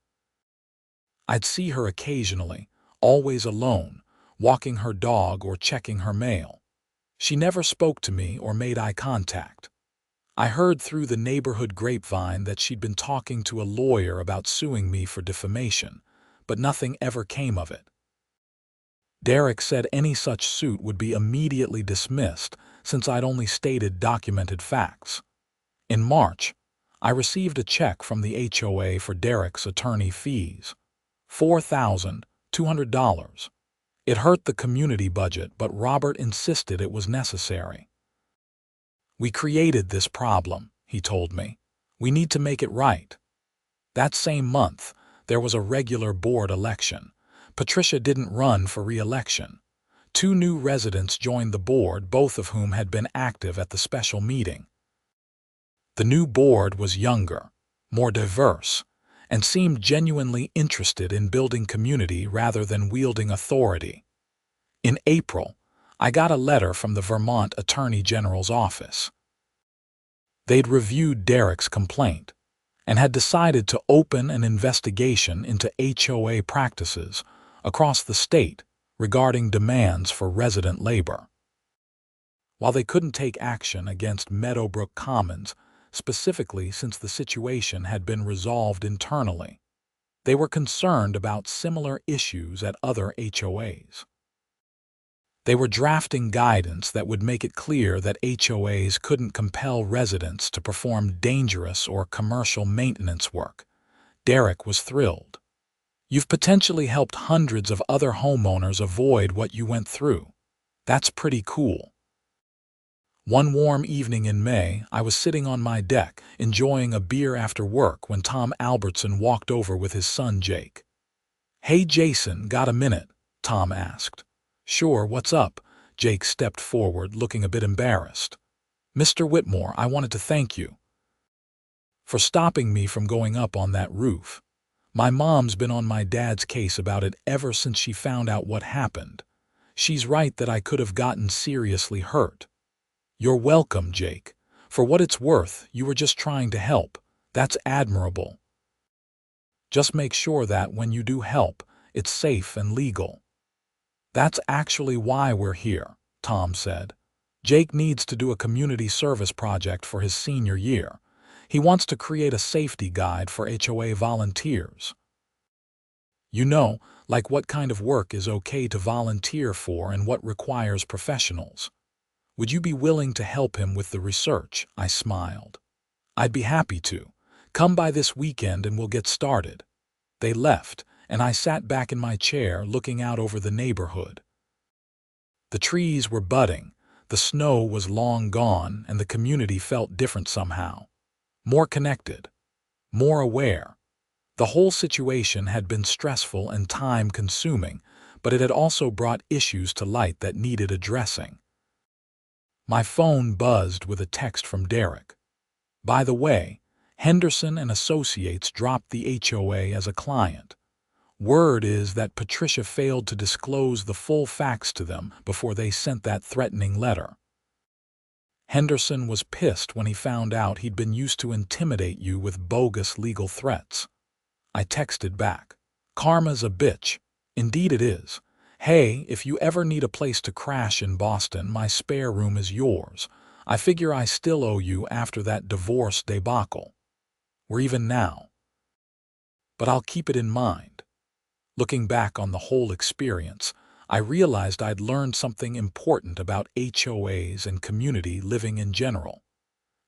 I'd see her occasionally, always alone, walking her dog or checking her mail. She never spoke to me or made eye contact. I heard through the neighborhood grapevine that she'd been talking to a lawyer about suing me for defamation, but nothing ever came of it. Derek said any such suit would be immediately dismissed since I'd only stated documented facts. In March, I received a check from the HOA for Derek's attorney fees. $4,200. It hurt the community budget, but Robert insisted it was necessary. "We created this problem," he told me. "We need to make it right." That same month, there was a regular board election. Patricia didn't run for re-election. 2 new residents joined the board, both of whom had been active at the special meeting. The new board was younger, more diverse, and seemed genuinely interested in building community rather than wielding authority. In April, I got a letter from the Vermont Attorney General's office. They'd reviewed Derek's complaint and had decided to open an investigation into HOA practices across the state regarding demands for resident labor. While they couldn't take action against Meadowbrook Commons, specifically since the situation had been resolved internally, they were concerned about similar issues at other HOAs. They were drafting guidance that would make it clear that HOAs couldn't compel residents to perform dangerous or commercial maintenance work. Derek was thrilled. "You've potentially helped hundreds of other homeowners avoid what you went through. That's pretty cool." One warm evening in May, I was sitting on my deck, enjoying a beer after work when Tom Albertson walked over with his son Jake. "Hey Jason, got a minute?" Tom asked. "Sure, what's up?" Jake stepped forward, looking a bit embarrassed. "Mr. Whitmore, I wanted to thank you for stopping me from going up on that roof. My mom's been on my dad's case about it ever since she found out what happened. She's right that I could have gotten seriously hurt." "You're welcome, Jake. For what it's worth, you were just trying to help. That's admirable. Just make sure that when you do help, it's safe and legal." "That's actually why we're here," Tom said. "Jake needs to do a community service project for his senior year. He wants to create a safety guide for HOA volunteers. You know, like what kind of work is okay to volunteer for and what requires professionals. Would you be willing to help him with the research? I smiled. I'd be happy to. Come by this weekend and we'll get started. They left, and I sat back in my chair looking out over the neighborhood. The trees were budding, the snow was long gone, and the community felt different somehow. More connected, more aware. The whole situation had been stressful and time-consuming, but it had also brought issues to light that needed addressing. My phone buzzed with a text from Derek. By the way, Henderson and Associates dropped the HOA as a client. Word is that Patricia failed to disclose the full facts to them before they sent that threatening letter. Henderson was pissed when he found out he'd been used to intimidate you with bogus legal threats. I texted back. Karma's a bitch. Indeed it is. Hey, if you ever need a place to crash in Boston, my spare room is yours. I figure I still owe you after that divorce debacle. We're even now. But I'll keep it in mind. Looking back on the whole experience, I realized I'd learned something important about HOAs and community living in general.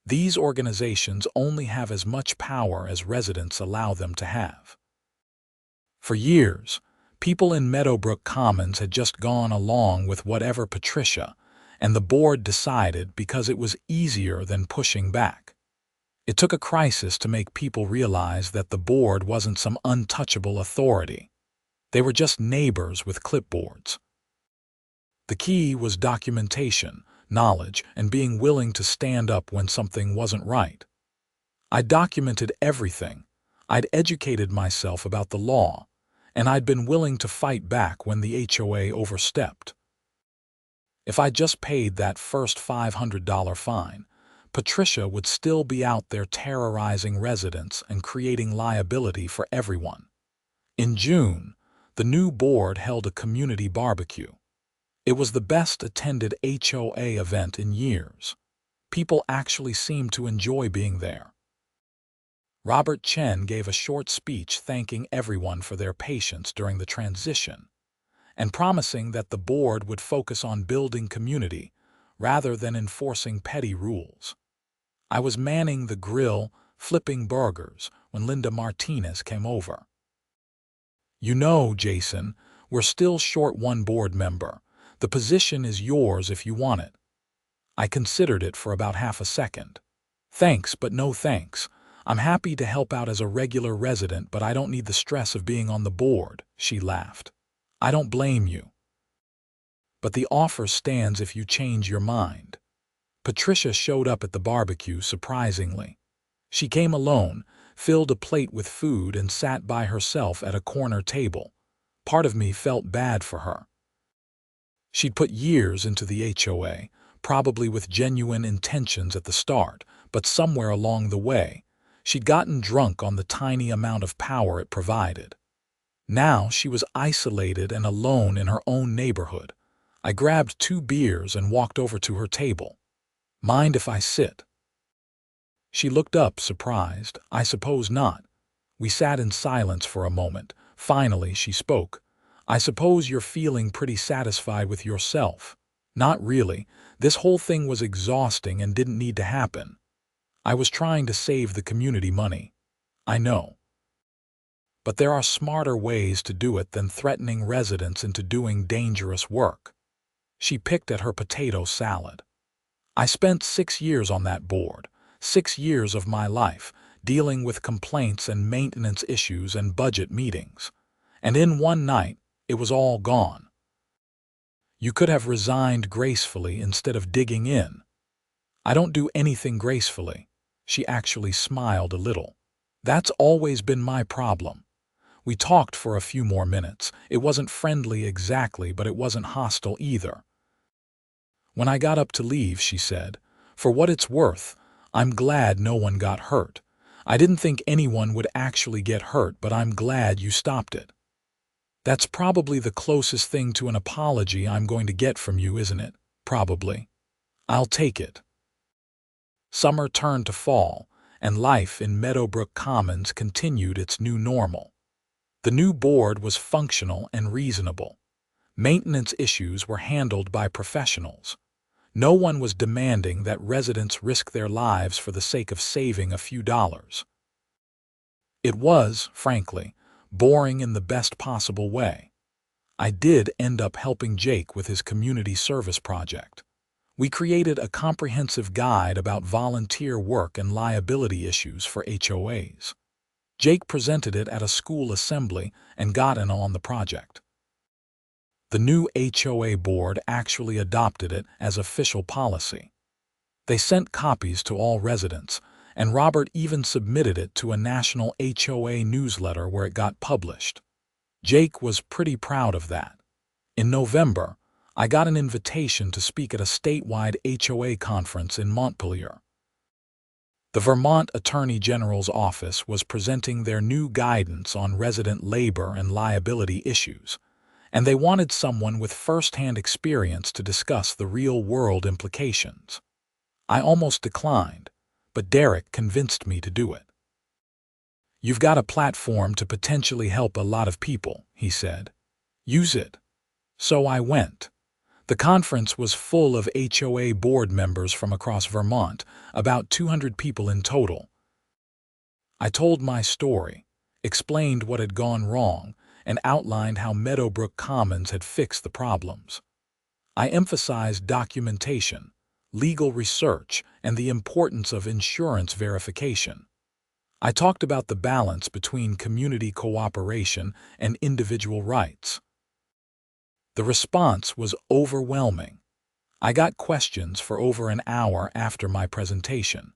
These organizations only have as much power as residents allow them to have. For years, people in Meadowbrook Commons had just gone along with whatever Patricia and the board decided because it was easier than pushing back. It took a crisis to make people realize that the board wasn't some untouchable authority. They were just neighbors with clipboards. The key was documentation, knowledge, and being willing to stand up when something wasn't right. I documented everything. I'd educated myself about the law, and I'd been willing to fight back when the HOA overstepped. If I just paid that first $500 fine, Patricia would still be out there terrorizing residents and creating liability for everyone. In June, the new board held a community barbecue. It was the best-attended HOA event in years. People actually seemed to enjoy being there. Robert Chen gave a short speech thanking everyone for their patience during the transition and promising that the board would focus on building community rather than enforcing petty rules. I was manning the grill, flipping burgers, when Linda Martinez came over. You know, Jason, we're still short one board member. The position is yours if you want it. I considered it for about half a second. Thanks, but no thanks. I'm happy to help out as a regular resident, but I don't need the stress of being on the board, she laughed. I don't blame you. But the offer stands if you change your mind. Patricia showed up at the barbecue surprisingly. She came alone, filled a plate with food, and sat by herself at a corner table. Part of me felt bad for her. She'd put years into the HOA, probably with genuine intentions at the start, but somewhere along the way, she'd gotten drunk on the tiny amount of power it provided. Now she was isolated and alone in her own neighborhood. I grabbed 2 beers and walked over to her table. Mind if I sit? She looked up, surprised. I suppose not. We sat in silence for a moment. Finally, she spoke. I suppose you're feeling pretty satisfied with yourself. Not really. This whole thing was exhausting and didn't need to happen. I was trying to save the community money. I know. But there are smarter ways to do it than threatening residents into doing dangerous work. She picked at her potato salad. I spent 6 years on that board. 6 years of my life, dealing with complaints and maintenance issues and budget meetings. And in one night, it was all gone. You could have resigned gracefully instead of digging in. I don't do anything gracefully. She actually smiled a little. That's always been my problem. We talked for a few more minutes. It wasn't friendly exactly, but it wasn't hostile either. When I got up to leave, she said, "For what it's worth, I'm glad no one got hurt. I didn't think anyone would actually get hurt, but I'm glad you stopped it." That's probably the closest thing to an apology I'm going to get from you, isn't it? Probably. I'll take it. Summer turned to fall, and life in Meadowbrook Commons continued its new normal. The new board was functional and reasonable. Maintenance issues were handled by professionals. No one was demanding that residents risk their lives for the sake of saving a few dollars. It was, frankly, boring in the best possible way. I did end up helping Jake with his community service project. We created a comprehensive guide about volunteer work and liability issues for HOAs. Jake presented it at a school assembly and got in on the project. The new HOA board actually adopted it as official policy. They sent copies to all residents, and Robert even submitted it to a national HOA newsletter where it got published. Jake was pretty proud of that. In November, I got an invitation to speak at a statewide HOA conference in Montpelier. The Vermont Attorney General's office was presenting their new guidance on resident labor and liability issues, and they wanted someone with first-hand experience to discuss the real-world implications. I almost declined, but Derek convinced me to do it. "You've got a platform to potentially help a lot of people," he said. "Use it." So I went. The conference was full of HOA board members from across Vermont, about 200 people in total. I told my story, explained what had gone wrong, and outlined how Meadowbrook Commons had fixed the problems. I emphasized documentation, legal research, and the importance of insurance verification. I talked about the balance between community cooperation and individual rights. The response was overwhelming. I got questions for over an hour after my presentation.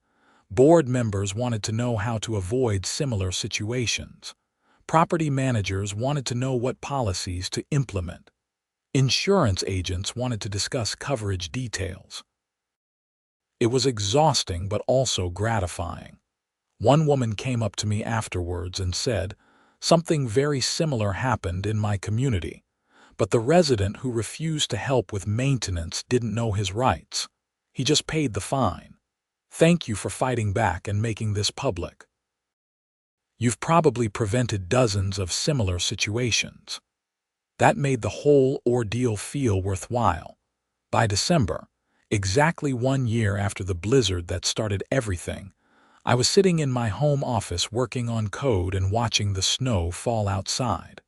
Board members wanted to know how to avoid similar situations. Property managers wanted to know what policies to implement. Insurance agents wanted to discuss coverage details. It was exhausting but also gratifying. One woman came up to me afterwards and said, "Something very similar happened in my community, but the resident who refused to help with maintenance didn't know his rights. He just paid the fine. Thank you for fighting back and making this public." You've probably prevented dozens of similar situations. That made the whole ordeal feel worthwhile. By December, exactly 1 year after the blizzard that started everything, I was sitting in my home office working on code and watching the snow fall outside.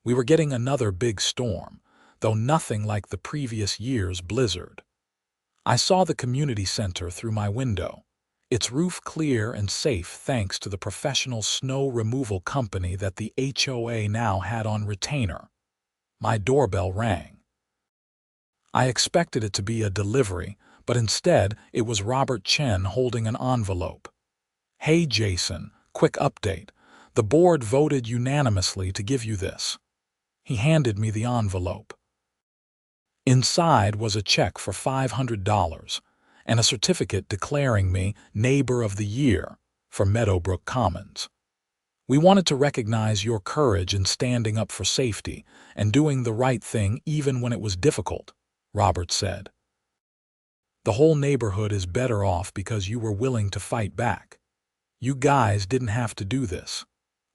We were getting another big storm, though nothing like the previous year's blizzard. I saw the community center through my window, its roof clear and safe thanks to the professional snow removal company that the HOA now had on retainer. My doorbell rang. I expected it to be a delivery, but instead it was Robert Chen holding an envelope. "Hey Jason, quick update. The board voted unanimously to give you this." He handed me the envelope. Inside was a check for $500 and a certificate declaring me Neighbor of the Year for Meadowbrook Commons. "We wanted to recognize your courage in standing up for safety and doing the right thing even when it was difficult," Robert said. "The whole neighborhood is better off because you were willing to fight back. You guys didn't have to do this.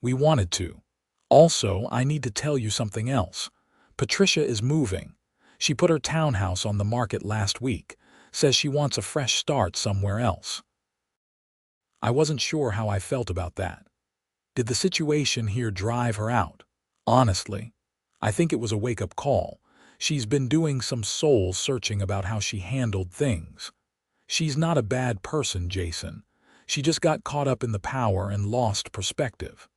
We wanted to. Also, I need to tell you something else. Patricia is moving. She put her townhouse on the market last week, says she wants a fresh start somewhere else." I wasn't sure how I felt about that. Did the situation here drive her out? Honestly, I think it was a wake-up call. She's been doing some soul-searching about how she handled things. She's not a bad person, Jason. She just got caught up in the power and lost perspective.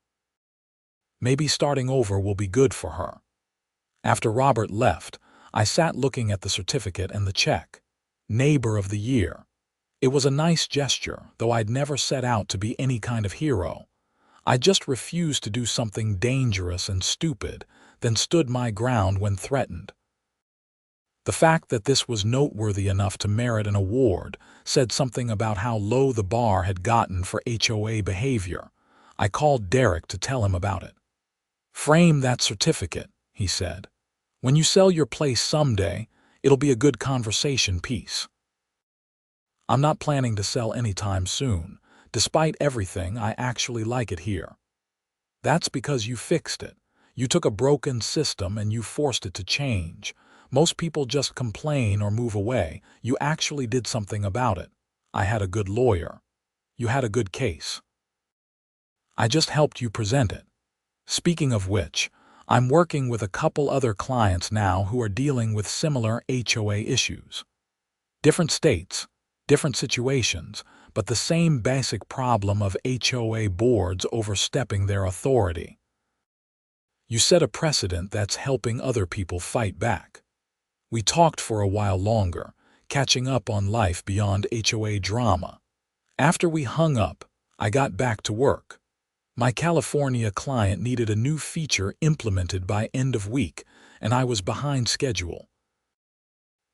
Maybe starting over will be good for her. After Robert left, I sat looking at the certificate and the check. Neighbor of the Year. It was a nice gesture, though I'd never set out to be any kind of hero. I just refused to do something dangerous and stupid, then stood my ground when threatened. The fact that this was noteworthy enough to merit an award said something about how low the bar had gotten for HOA behavior. I called Derek to tell him about it. "Frame that certificate," he said. "When you sell your place someday, it'll be a good conversation piece." I'm not planning to sell anytime soon. Despite everything, I actually like it here. That's because you fixed it. You took a broken system and you forced it to change. Most people just complain or move away. You actually did something about it. I had a good lawyer. You had a good case. I just helped you present it. Speaking of which, I'm working with a couple other clients now who are dealing with similar HOA issues. Different states, different situations, but the same basic problem of HOA boards overstepping their authority. You set a precedent that's helping other people fight back. We talked for a while longer, catching up on life beyond HOA drama. After we hung up, I got back to work. My California client needed a new feature implemented by end of week, and I was behind schedule.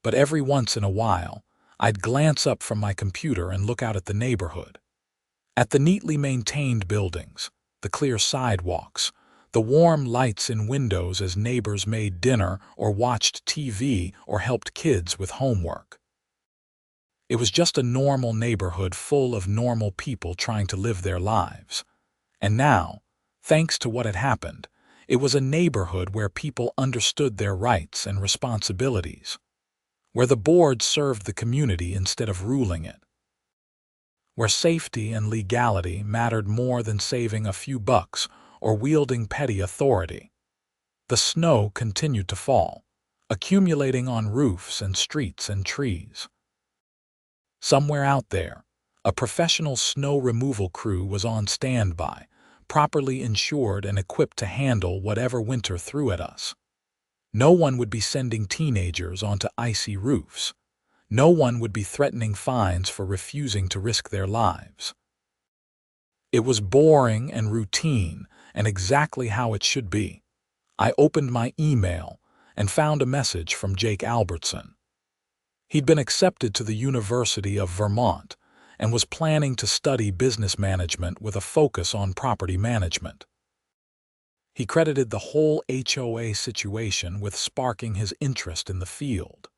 But every once in a while, I'd glance up from my computer and look out at the neighborhood. At the neatly maintained buildings, the clear sidewalks, the warm lights in windows as neighbors made dinner or watched TV or helped kids with homework. It was just a normal neighborhood full of normal people trying to live their lives. And now, thanks to what had happened, it was a neighborhood where people understood their rights and responsibilities, where the board served the community instead of ruling it, where safety and legality mattered more than saving a few bucks or wielding petty authority. The snow continued to fall, accumulating on roofs and streets and trees. Somewhere out there, a professional snow removal crew was on standby, properly insured and equipped to handle whatever winter threw at us. No one would be sending teenagers onto icy roofs. No one would be threatening fines for refusing to risk their lives. It was boring and routine and exactly how it should be. I opened my email and found a message from Jake Albertson. He'd been accepted to the University of Vermont and was planning to study business management with a focus on property management. He credited the whole HOA situation with sparking his interest in the field.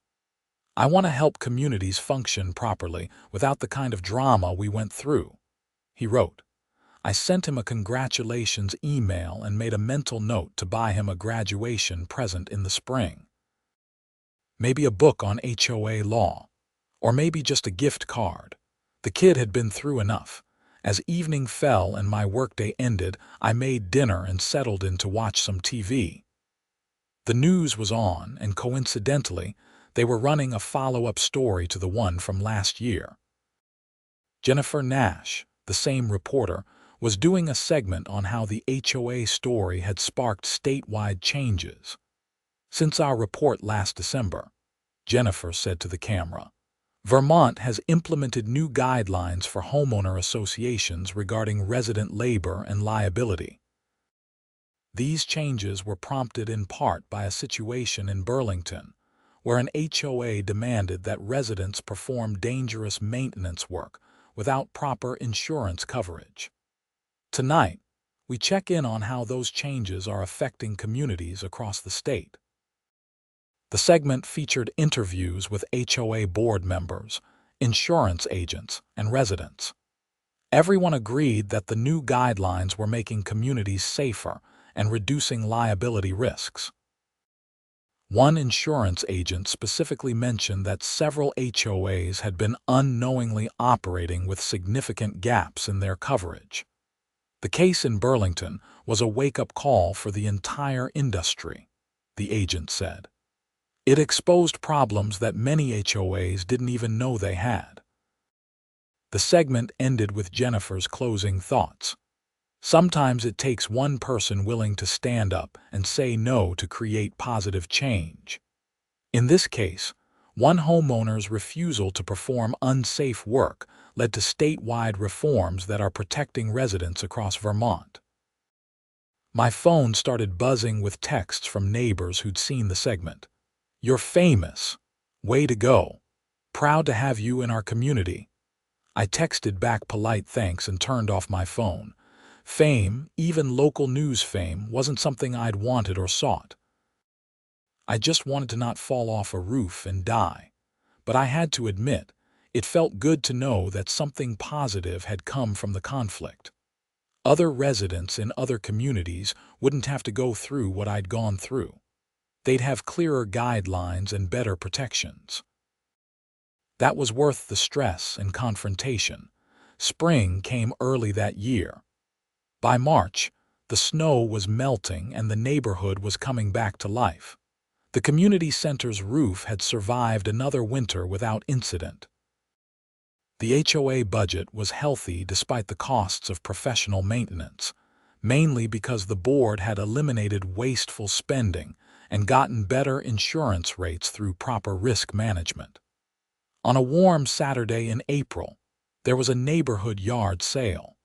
I want to help communities function properly without the kind of drama we went through, he wrote. I sent him a congratulations email and made a mental note to buy him a graduation present in the spring. Maybe a book on HOA law, or maybe just a gift card. The kid had been through enough. As evening fell and my workday ended, I made dinner and settled in to watch some TV. The news was on, and coincidentally, they were running a follow-up story to the one from last year. Jennifer Nash, the same reporter, was doing a segment on how the HOA story had sparked statewide changes. Since our report last December, Jennifer said to the camera, Vermont has implemented new guidelines for homeowner associations regarding resident labor and liability. These changes were prompted in part by a situation in Burlington, where an HOA demanded that residents perform dangerous maintenance work without proper insurance coverage. Tonight, we check in on how those changes are affecting communities across the state. The segment featured interviews with HOA board members, insurance agents, and residents. Everyone agreed that the new guidelines were making communities safer and reducing liability risks. One insurance agent specifically mentioned that several HOAs had been unknowingly operating with significant gaps in their coverage. The case in Burlington was a wake-up call for the entire industry, the agent said. It exposed problems that many HOAs didn't even know they had. The segment ended with Jennifer's closing thoughts. Sometimes it takes one person willing to stand up and say no to create positive change. In this case, one homeowner's refusal to perform unsafe work led to statewide reforms that are protecting residents across Vermont. My phone started buzzing with texts from neighbors who'd seen the segment. You're famous. Way to go. Proud to have you in our community. I texted back polite thanks and turned off my phone. Fame, even local news fame, wasn't something I'd wanted or sought. I just wanted to not fall off a roof and die. But I had to admit, it felt good to know that something positive had come from the conflict. Other residents in other communities wouldn't have to go through what I'd gone through. They'd have clearer guidelines and better protections. That was worth the stress and confrontation. Spring came early that year. By March, the snow was melting and the neighborhood was coming back to life. The community center's roof had survived another winter without incident. The HOA budget was healthy despite the costs of professional maintenance, mainly because the board had eliminated wasteful spending and gotten better insurance rates through proper risk management. On a warm Saturday in April, there was a neighborhood yard sale.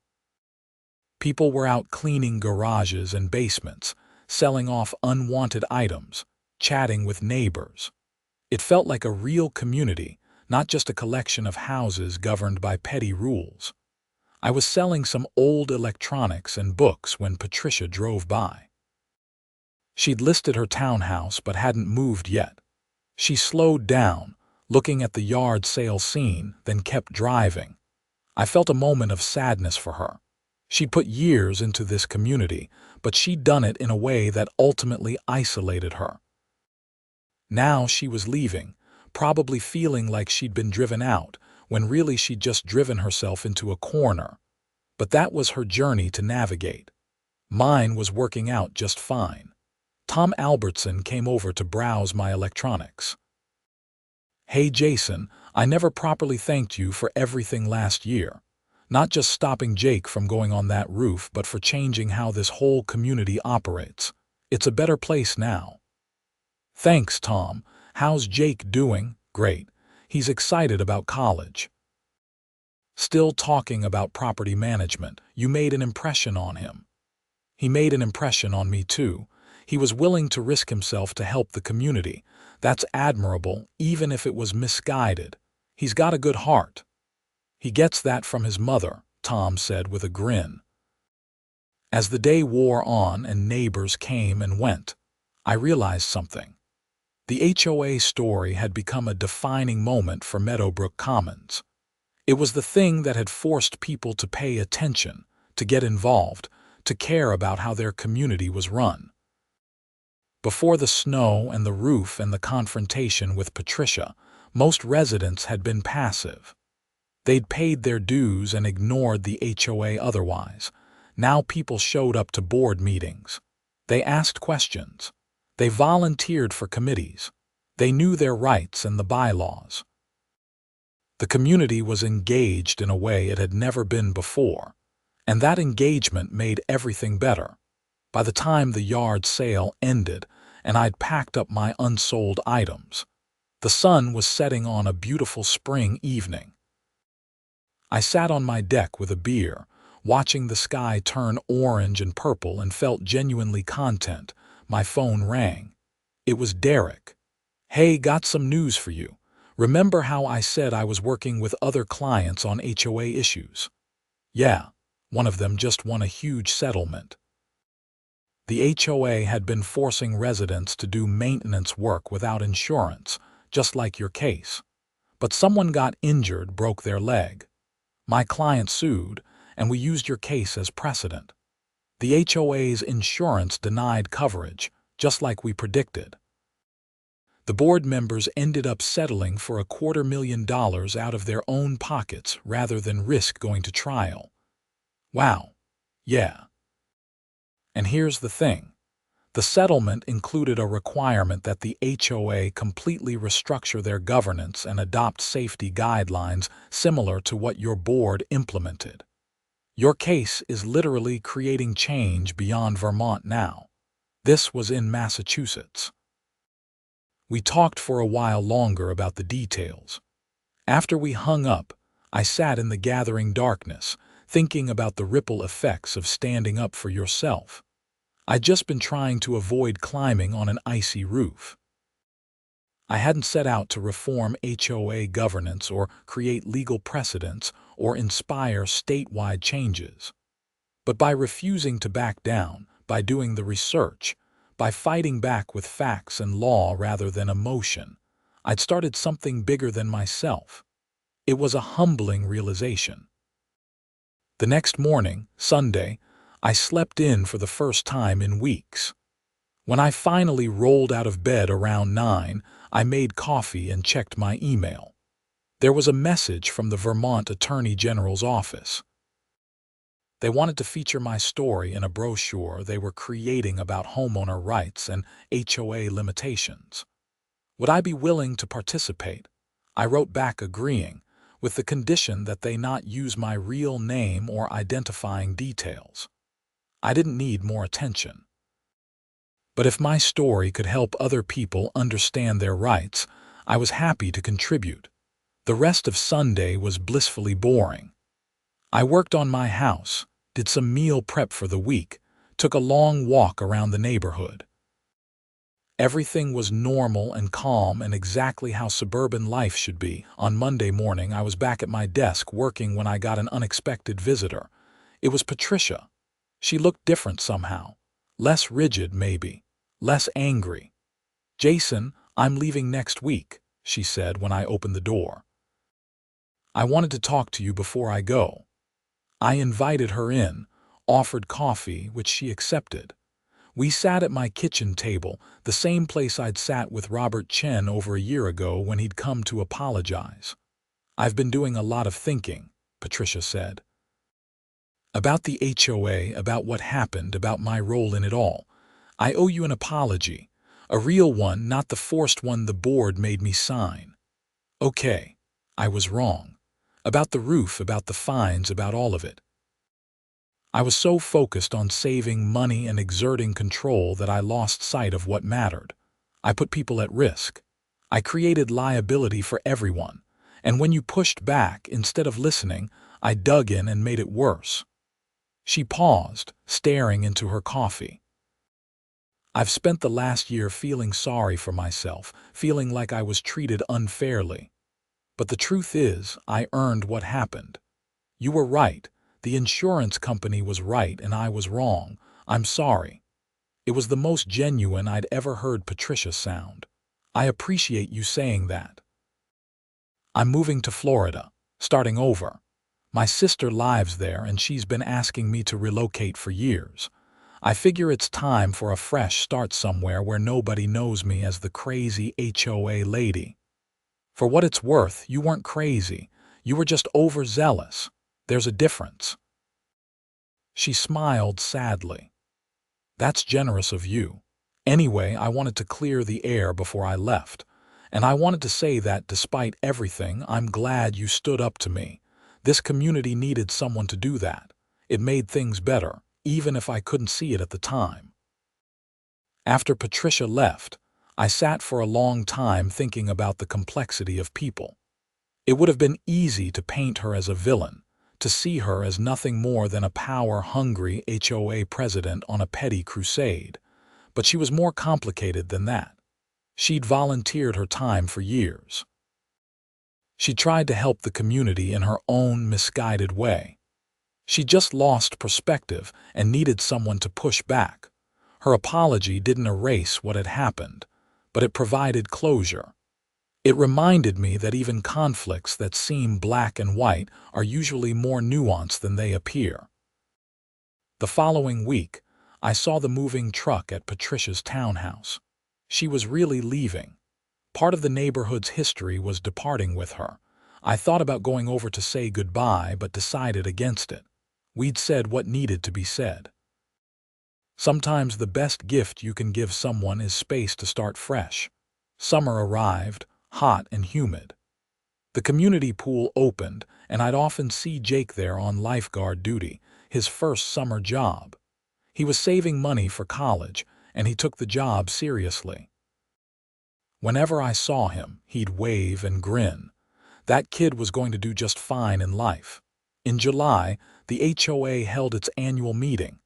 People were out cleaning garages and basements, selling off unwanted items, chatting with neighbors. It felt like a real community, not just a collection of houses governed by petty rules. I was selling some old electronics and books when Patricia drove by. She'd listed her townhouse but hadn't moved yet. She slowed down, looking at the yard sale scene, then kept driving. I felt a moment of sadness for her. She'd put years into this community, but she'd done it in a way that ultimately isolated her. Now she was leaving, probably feeling like she'd been driven out, when really she'd just driven herself into a corner. But that was her journey to navigate. Mine was working out just fine. Tom Albertson came over to browse my electronics. "Hey Jason, I never properly thanked you for everything last year. Not just stopping Jake from going on that roof, but for changing how this whole community operates. It's a better place now." "Thanks, Tom. How's Jake doing?" "Great. He's excited about college." "Still talking about property management. You made an impression on him." "He made an impression on me too. He was willing to risk himself to help the community. That's admirable, even if it was misguided. He's got a good heart." "He gets that from his mother," Tom said with a grin. As the day wore on and neighbors came and went, I realized something. The HOA story had become a defining moment for Meadowbrook Commons. It was the thing that had forced people to pay attention, to get involved, to care about how their community was run. Before the snow and the roof and the confrontation with Patricia, most residents had been passive. They'd paid their dues and ignored the HOA otherwise. Now people showed up to board meetings. They asked questions. They volunteered for committees. They knew their rights and the bylaws. The community was engaged in a way it had never been before, and that engagement made everything better. By the time the yard sale ended and I'd packed up my unsold items, the sun was setting on a beautiful spring evening. I sat on my deck with a beer, watching the sky turn orange and purple, and felt genuinely content. My phone rang. It was Derek. "Hey, got some news for you. Remember how I said I was working with other clients on HOA issues?" "Yeah, one of them just won a huge settlement." The HOA had been forcing residents to do maintenance work without insurance, just like your case. But someone got injured, broke their leg. My client sued, and we used your case as precedent. The HOA's insurance denied coverage, just like we predicted. The board members ended up settling for $250,000 out of their own pockets rather than risk going to trial. Wow. Yeah. And here's the thing. The settlement included a requirement that the HOA completely restructure their governance and adopt safety guidelines similar to what your board implemented. Your case is literally creating change beyond Vermont now. This was in Massachusetts. We talked for a while longer about the details. After we hung up, I sat in the gathering darkness, thinking about the ripple effects of standing up for yourself. I'd just been trying to avoid climbing on an icy roof. I hadn't set out to reform HOA governance or create legal precedents or inspire statewide changes. But by refusing to back down, by doing the research, by fighting back with facts and law rather than emotion, I'd started something bigger than myself. It was a humbling realization. The next morning, Sunday, I slept in for the first time in weeks. When I finally rolled out of bed around 9, I made coffee and checked my email. There was a message from the Vermont Attorney General's office. They wanted to feature my story in a brochure they were creating about homeowner rights and HOA limitations. Would I be willing to participate? I wrote back agreeing, with the condition that they not use my real name or identifying details. I didn't need more attention. But if my story could help other people understand their rights, I was happy to contribute. The rest of Sunday was blissfully boring. I worked on my house, did some meal prep for the week, took a long walk around the neighborhood. Everything was normal and calm and exactly how suburban life should be. On Monday morning, I was back at my desk working when I got an unexpected visitor. It was Patricia. She looked different somehow. Less rigid, maybe. Less angry. "Jason, I'm leaving next week," she said when I opened the door. "I wanted to talk to you before I go." I invited her in, offered coffee, which she accepted. We sat at my kitchen table, the same place I'd sat with Robert Chen over a year ago when he'd come to apologize. "I've been doing a lot of thinking," Patricia said. "About the HOA, about what happened, about my role in it all. I owe you an apology, a real one, not the forced one the board made me sign. Okay, I was wrong. About the roof, about the fines, about all of it. I was so focused on saving money and exerting control that I lost sight of what mattered. I put people at risk. I created liability for everyone. And when you pushed back, instead of listening, I dug in and made it worse." She paused, staring into her coffee. "I've spent the last year feeling sorry for myself, feeling like I was treated unfairly. But the truth is, I earned what happened. You were right. The insurance company was right and I was wrong. I'm sorry." It was the most genuine I'd ever heard Patricia sound. "I appreciate you saying that. I'm moving to Florida, starting over. My sister lives there and she's been asking me to relocate for years. I figure it's time for a fresh start somewhere where nobody knows me as the crazy HOA lady. For what it's worth, you weren't crazy. You were just overzealous. There's a difference." She smiled sadly. "That's generous of you. Anyway, I wanted to clear the air before I left. And I wanted to say that despite everything, I'm glad you stood up to me. This community needed someone to do that. It made things better, even if I couldn't see it at the time." After Patricia left, I sat for a long time thinking about the complexity of people. It would have been easy to paint her as a villain, to see her as nothing more than a power-hungry HOA president on a petty crusade. But she was more complicated than that. She'd volunteered her time for years. She tried to help the community in her own misguided way. She just lost perspective and needed someone to push back. Her apology didn't erase what had happened, but it provided closure. It reminded me that even conflicts that seem black and white are usually more nuanced than they appear. The following week, I saw the moving truck at Patricia's townhouse. She was really leaving. Part of the neighborhood's history was departing with her. I thought about going over to say goodbye, but decided against it. We'd said what needed to be said. Sometimes the best gift you can give someone is space to start fresh. Summer arrived, hot and humid. The community pool opened, and I'd often see Jake there on lifeguard duty, his first summer job. He was saving money for college, and he took the job seriously. Whenever I saw him, he'd wave and grin. That kid was going to do just fine in life. In July, the HOA held its annual meeting.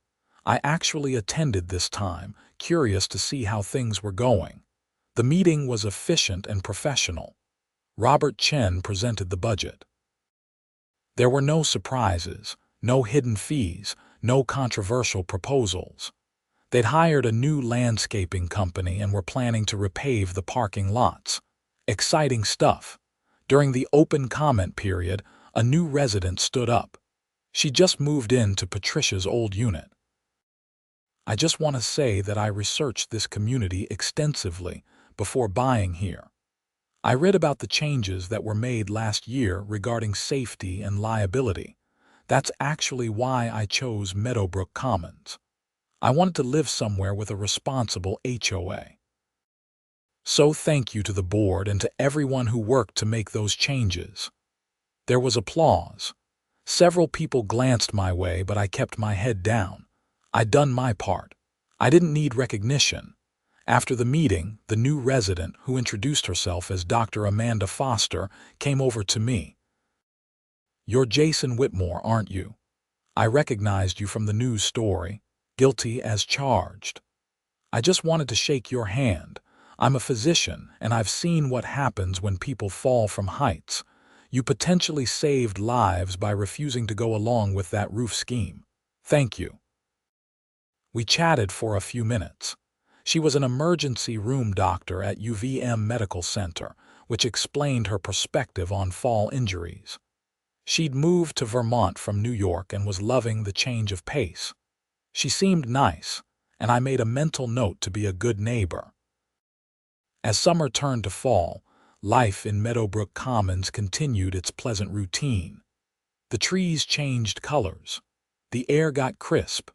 I actually attended this time, curious to see how things were going. The meeting was efficient and professional. Robert Chen presented the budget. There were no surprises, no hidden fees, no controversial proposals. They'd hired a new landscaping company and were planning to repave the parking lots. Exciting stuff. During the open comment period, a new resident stood up. She just moved into Patricia's old unit. I just want to say that I researched this community extensively before buying here. I read about the changes that were made last year regarding safety and liability. That's actually why I chose Meadowbrook Commons. I wanted to live somewhere with a responsible HOA. So thank you to the board and to everyone who worked to make those changes. There was applause. Several people glanced my way, but I kept my head down. I'd done my part. I didn't need recognition. After the meeting, the new resident, who introduced herself as Dr. Amanda Foster, came over to me. "You're Jason Whitmore, aren't you? I recognized you from the news story. Guilty as charged. I just wanted to shake your hand. I'm a physician, and I've seen what happens when people fall from heights. You potentially saved lives by refusing to go along with that roof scheme. Thank you." We chatted for a few minutes. She was an emergency room doctor at UVM Medical Center, which explained her perspective on fall injuries. She'd moved to Vermont from New York and was loving the change of pace. She seemed nice, and I made a mental note to be a good neighbor. As summer turned to fall, life in Meadowbrook Commons continued its pleasant routine. The trees changed colors. The air got crisp.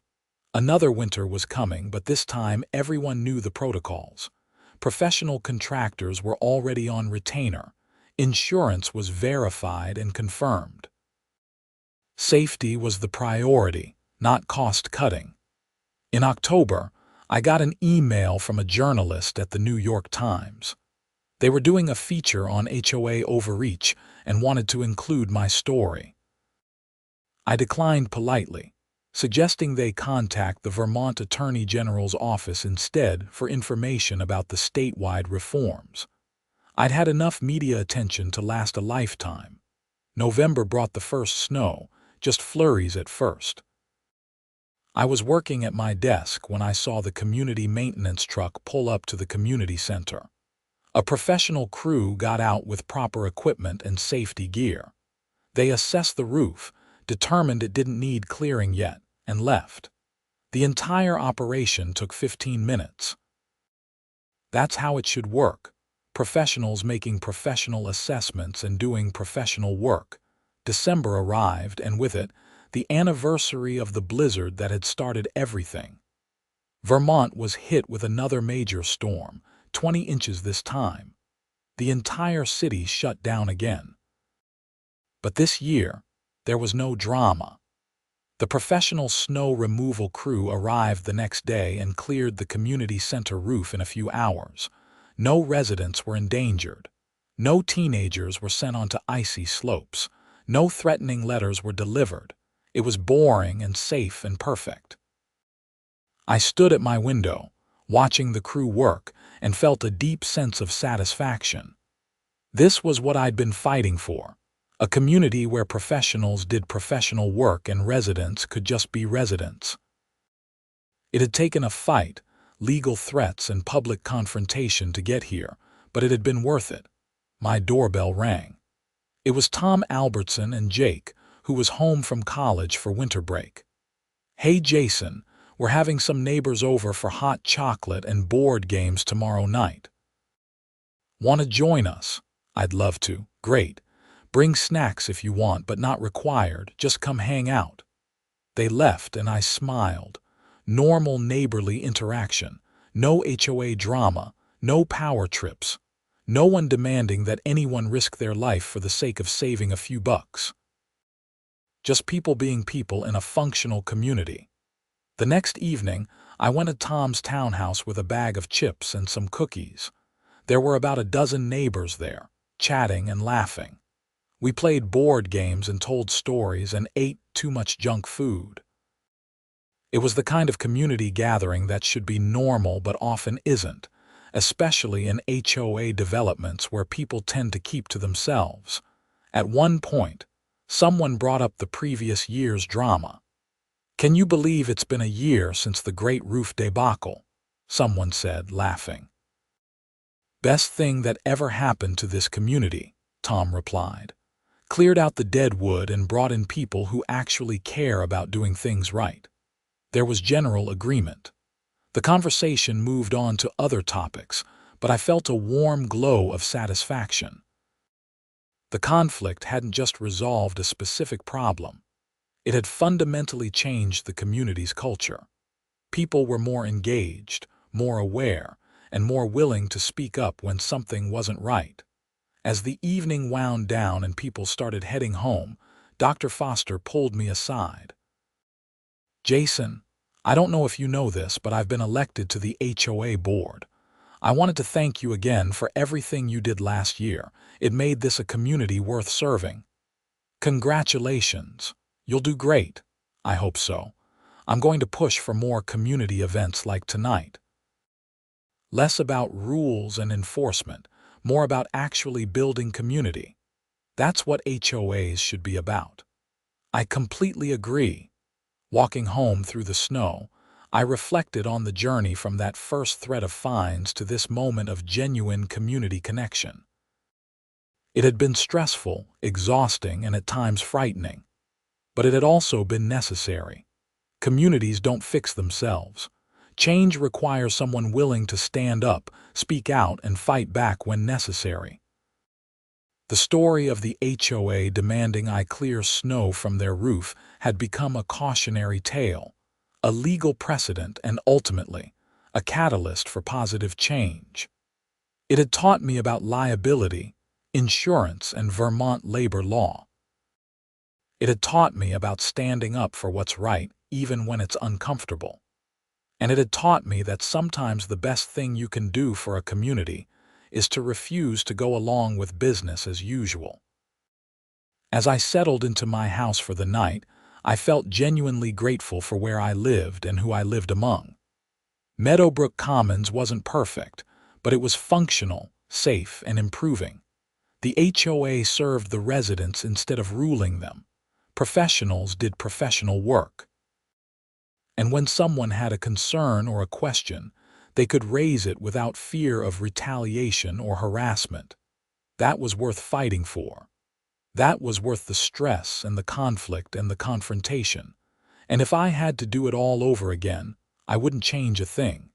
Another winter was coming, but this time everyone knew the protocols. Professional contractors were already on retainer. Insurance was verified and confirmed. Safety was the priority, not cost-cutting. In October, I got an email from a journalist at the New York Times. They were doing a feature on HOA overreach and wanted to include my story. I declined politely, suggesting they contact the Vermont Attorney General's office instead for information about the statewide reforms. I'd had enough media attention to last a lifetime. November brought the first snow, just flurries at first. I was working at my desk when I saw the community maintenance truck pull up to the community center. A professional crew got out with proper equipment and safety gear. They assessed the roof, determined it didn't need clearing yet, and left. The entire operation took 15 minutes. That's how it should work. Professionals making professional assessments and doing professional work. December arrived, and with it, the anniversary of the blizzard that had started everything. Vermont was hit with another major storm, 20 inches this time. The entire city shut down again. But this year, there was no drama. The professional snow removal crew arrived the next day and cleared the community center roof in a few hours. No residents were endangered. No teenagers were sent onto icy slopes. No threatening letters were delivered. It was boring and safe and perfect. I stood at my window, watching the crew work, and felt a deep sense of satisfaction. This was what I'd been fighting for. A community where professionals did professional work and residents could just be residents. It had taken a fight, legal threats, and public confrontation to get here, but it had been worth it. My doorbell rang. It was Tom Albertson and Jake, who was home from college for winter break. "Hey Jason, we're having some neighbors over for hot chocolate and board games tomorrow night. Want to join us?" "I'd love to." "Great. Bring snacks if you want, but not required. Just come hang out." They left and I smiled. Normal neighborly interaction. No HOA drama. No power trips. No one demanding that anyone risk their life for the sake of saving a few bucks. Just people being people in a functional community. The next evening, I went to Tom's townhouse with a bag of chips and some cookies. There were about a dozen neighbors there, chatting and laughing. We played board games and told stories and ate too much junk food. It was the kind of community gathering that should be normal but often isn't, especially in HOA developments where people tend to keep to themselves. At one point, someone brought up the previous year's drama. "Can you believe it's been a year since the Great Roof debacle?" someone said, laughing. "Best thing that ever happened to this community," Tom replied. "Cleared out the dead wood and brought in people who actually care about doing things right." There was general agreement. The conversation moved on to other topics, but I felt a warm glow of satisfaction. The conflict hadn't just resolved a specific problem. It had fundamentally changed the community's culture. People were more engaged, more aware, and more willing to speak up when something wasn't right. As the evening wound down and people started heading home, Dr. Foster pulled me aside. "Jason, I don't know if you know this, but I've been elected to the HOA board. I wanted to thank you again for everything you did last year. It made this a community worth serving." "Congratulations. You'll do great." "I hope so. I'm going to push for more community events like tonight." Less about rules and enforcement, more about actually building community. That's what HOAs should be about. I completely agree. Walking home through the snow, I reflected on the journey from that first threat of fines to this moment of genuine community connection. It had been stressful, exhausting, and at times frightening. But it had also been necessary. Communities don't fix themselves. Change requires someone willing to stand up, speak out, and fight back when necessary. The story of the HOA demanding I clear snow from their roof had become a cautionary tale, a legal precedent, and ultimately, a catalyst for positive change. It had taught me about liability, insurance, and Vermont labor law. It had taught me about standing up for what's right, even when it's uncomfortable. And it had taught me that sometimes the best thing you can do for a community is to refuse to go along with business as usual. As I settled into my house for the night, I felt genuinely grateful for where I lived and who I lived among. Meadowbrook Commons wasn't perfect, but it was functional, safe, and improving. The HOA served the residents instead of ruling them. Professionals did professional work. And when someone had a concern or a question, they could raise it without fear of retaliation or harassment. That was worth fighting for. That was worth the stress and the conflict and the confrontation. And if I had to do it all over again, I wouldn't change a thing.